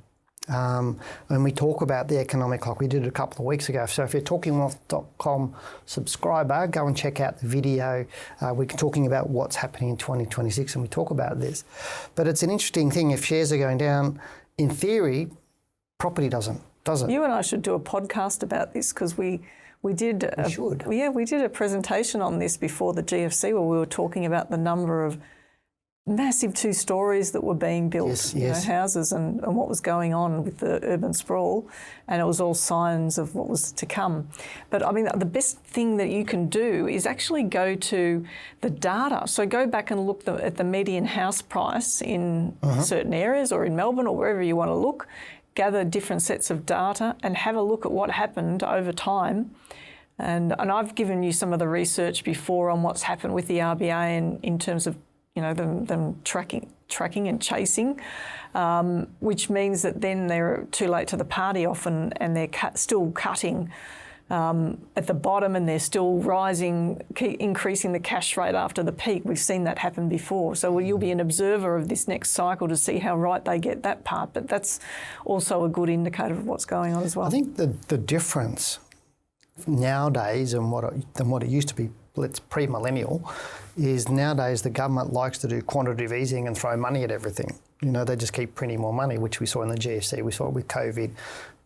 When we talk about the economic clock, we did it a couple of weeks ago. So if you're talkingwealth.com subscriber, go and check out the video. We're talking about what's happening in 2026 and we talk about this. But it's an interesting thing. If shares are going down, in theory, property doesn't, does it? You and I should do a podcast about this because we did a presentation on this before the GFC where we were talking about the number of massive two stories that were being built, houses and what was going on with the urban sprawl, and it was all signs of what was to come. But I mean, the best thing that you can do is actually go to the data. So go back and look at the median house price in certain areas or in Melbourne or wherever you want to look, gather different sets of data and have a look at what happened over time. And I've given you some of the research before on what's happened with the RBA and in terms of them tracking and chasing, which means that then they're too late to the party often and they're still cutting at the bottom and they're still rising, increasing the cash rate after the peak. We've seen that happen before. So you'll be an observer of this next cycle to see how right they get that part, but that's also a good indicator of what's going on as well. I think the difference nowadays and what it used to be, let's pre-millennial, is nowadays the government likes to do quantitative easing and throw money at everything. They just keep printing more money, which we saw in the GFC, we saw it with COVID,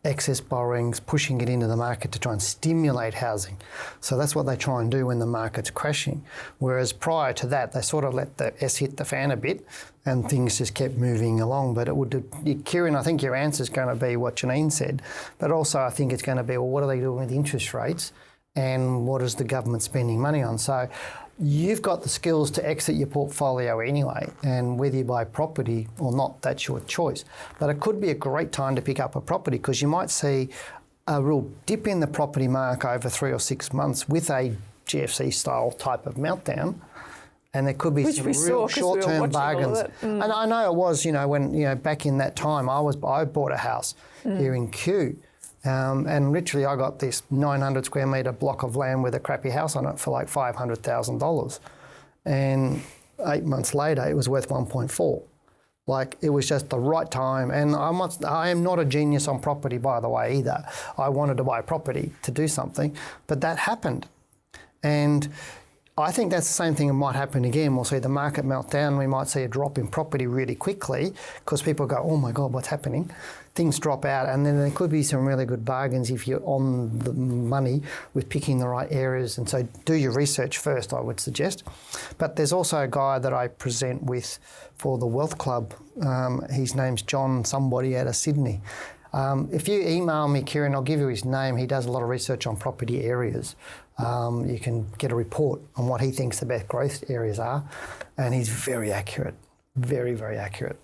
excess borrowings, pushing it into the market to try and stimulate housing. So that's what they try and do when the market's crashing. Whereas prior to that, they sort of let the S hit the fan a bit and things just kept moving along. But Kieran, I think your answer is going to be what Janine said, but also I think it's going to be, well, what are they doing with interest rates? And what is the government spending money on? So you've got the skills to exit your portfolio anyway, and whether you buy property or not, that's your choice. But it could be a great time to pick up a property because you might see a real dip in the property market over 3 or 6 months with a GFC style type of meltdown. And there could be some real short-term bargains. And I know it was, when back in that time, I bought a house here in Kew. And literally I got this 900 square metre block of land with a crappy house on it for like $500,000. And 8 months later, it was worth 1.4. Like, it was just the right time. And I am not a genius on property, by the way, either. I wanted to buy property to do something, but that happened. And I think that's the same thing that might happen again. We'll see the market melt down. We might see a drop in property really quickly because people go, oh my God, what's happening? Things drop out, and then there could be some really good bargains if you're on the money with picking the right areas. And so do your research first, I would suggest. But there's also a guy that I present with for the Wealth Club. His name's John somebody out of Sydney. If you email me, Kieran, I'll give you his name. He does a lot of research on property areas. You can get a report on what he thinks the best growth areas are, and he's very accurate, very, very accurate.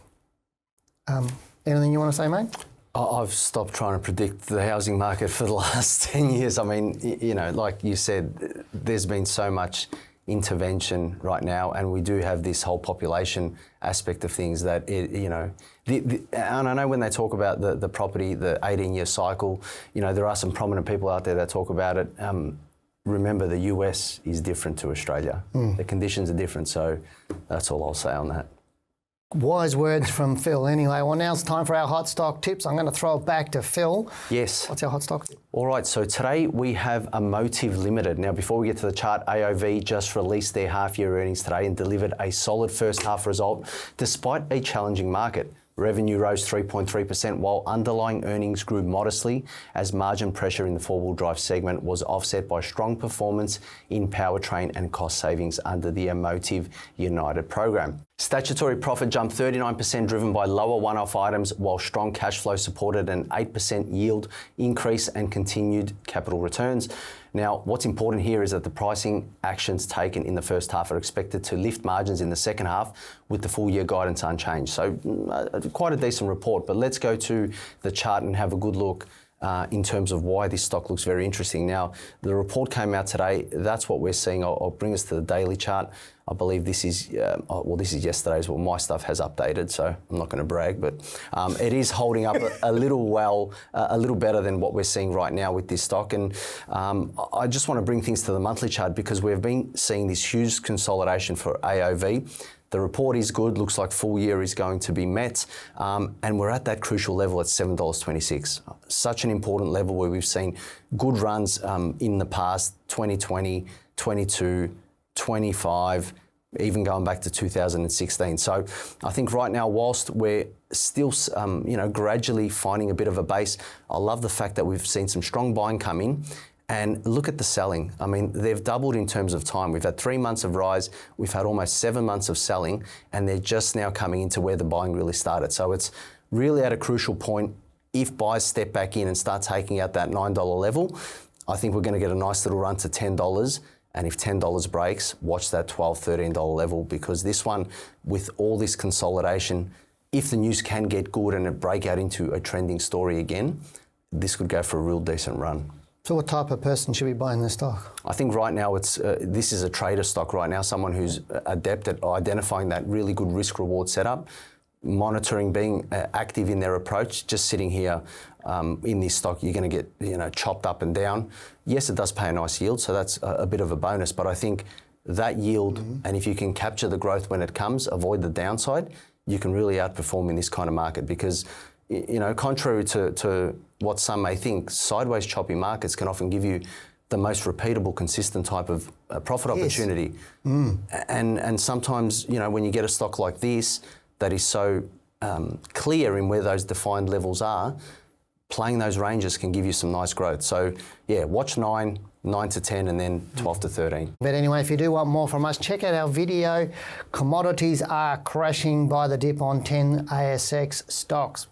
Anything you want to say, mate? I've stopped trying to predict the housing market for the last 10 years. I mean, like you said, there's been so much intervention right now, and we do have this whole population aspect of things that, and I know when they talk about the property, the 18-year cycle, there are some prominent people out there that talk about it. Remember, the US is different to Australia. The conditions are different, so that's all I'll say on that. Wise words from Phil anyway. Well, now it's time for our hot stock tips. I'm going to throw it back to Phil. Yes. What's our hot stock? All right, so today we have Emotive Limited. Now, before we get to the chart, AOV just released their half-year earnings today and delivered a solid first half result despite a challenging market. Revenue rose 3.3%, while underlying earnings grew modestly as margin pressure in the four-wheel drive segment was offset by strong performance in powertrain and cost savings under the Emotive United program. Statutory profit jumped 39%, driven by lower one-off items, while strong cash flow supported an 8% yield increase and continued capital returns. Now, what's important here is that the pricing actions taken in the first half are expected to lift margins in the second half, with the full year guidance unchanged. So quite a decent report, but let's go to the chart and have a good look in terms of why this stock looks very interesting. Now, the report came out today. That's what we're seeing. I'll bring us to the daily chart. I believe this is, this is yesterday's. Well, my stuff has updated, so I'm not going to brag, but it is holding up a little better than what we're seeing right now with this stock. And I just want to bring things to the monthly chart because we've been seeing this huge consolidation for AOV. The report is good, looks like full year is going to be met, and we're at that crucial level at $7.26. Such an important level where we've seen good runs in the past, 2020, 22, 25, even going back to 2016. So I think right now, whilst we're still gradually finding a bit of a base, I love the fact that we've seen some strong buying come in. And look at the selling. I mean, they've doubled in terms of time. We've had 3 months of rise. We've had almost 7 months of selling, and they're just now coming into where the buying really started. So it's really at a crucial point. If buyers step back in and start taking out that $9 level, I think we're going to get a nice little run to $10. And if $10 breaks, watch that $12, $13 level, because this one, with all this consolidation, if the news can get good and it break out into a trending story again, this could go for a real decent run. So what type of person should be buying this stock? I think right now this is a trader stock right now, someone who's adept at identifying that really good risk-reward setup, monitoring, being active in their approach. Just sitting here in this stock, you're going to get chopped up and down. Yes, it does pay a nice yield, so that's a bit of a bonus. But I think that yield, and if you can capture the growth when it comes, avoid the downside, you can really outperform in this kind of market because, contrary to what some may think, sideways choppy markets can often give you the most repeatable, consistent type of profit opportunity. And sometimes, when you get a stock like this that is so clear in where those defined levels are, playing those ranges can give you some nice growth. So yeah, watch 9 to 10, and then 12 to 13. But anyway, if you do want more from us, check out our video. Commodities are crashing by the dip on 10 ASX stocks.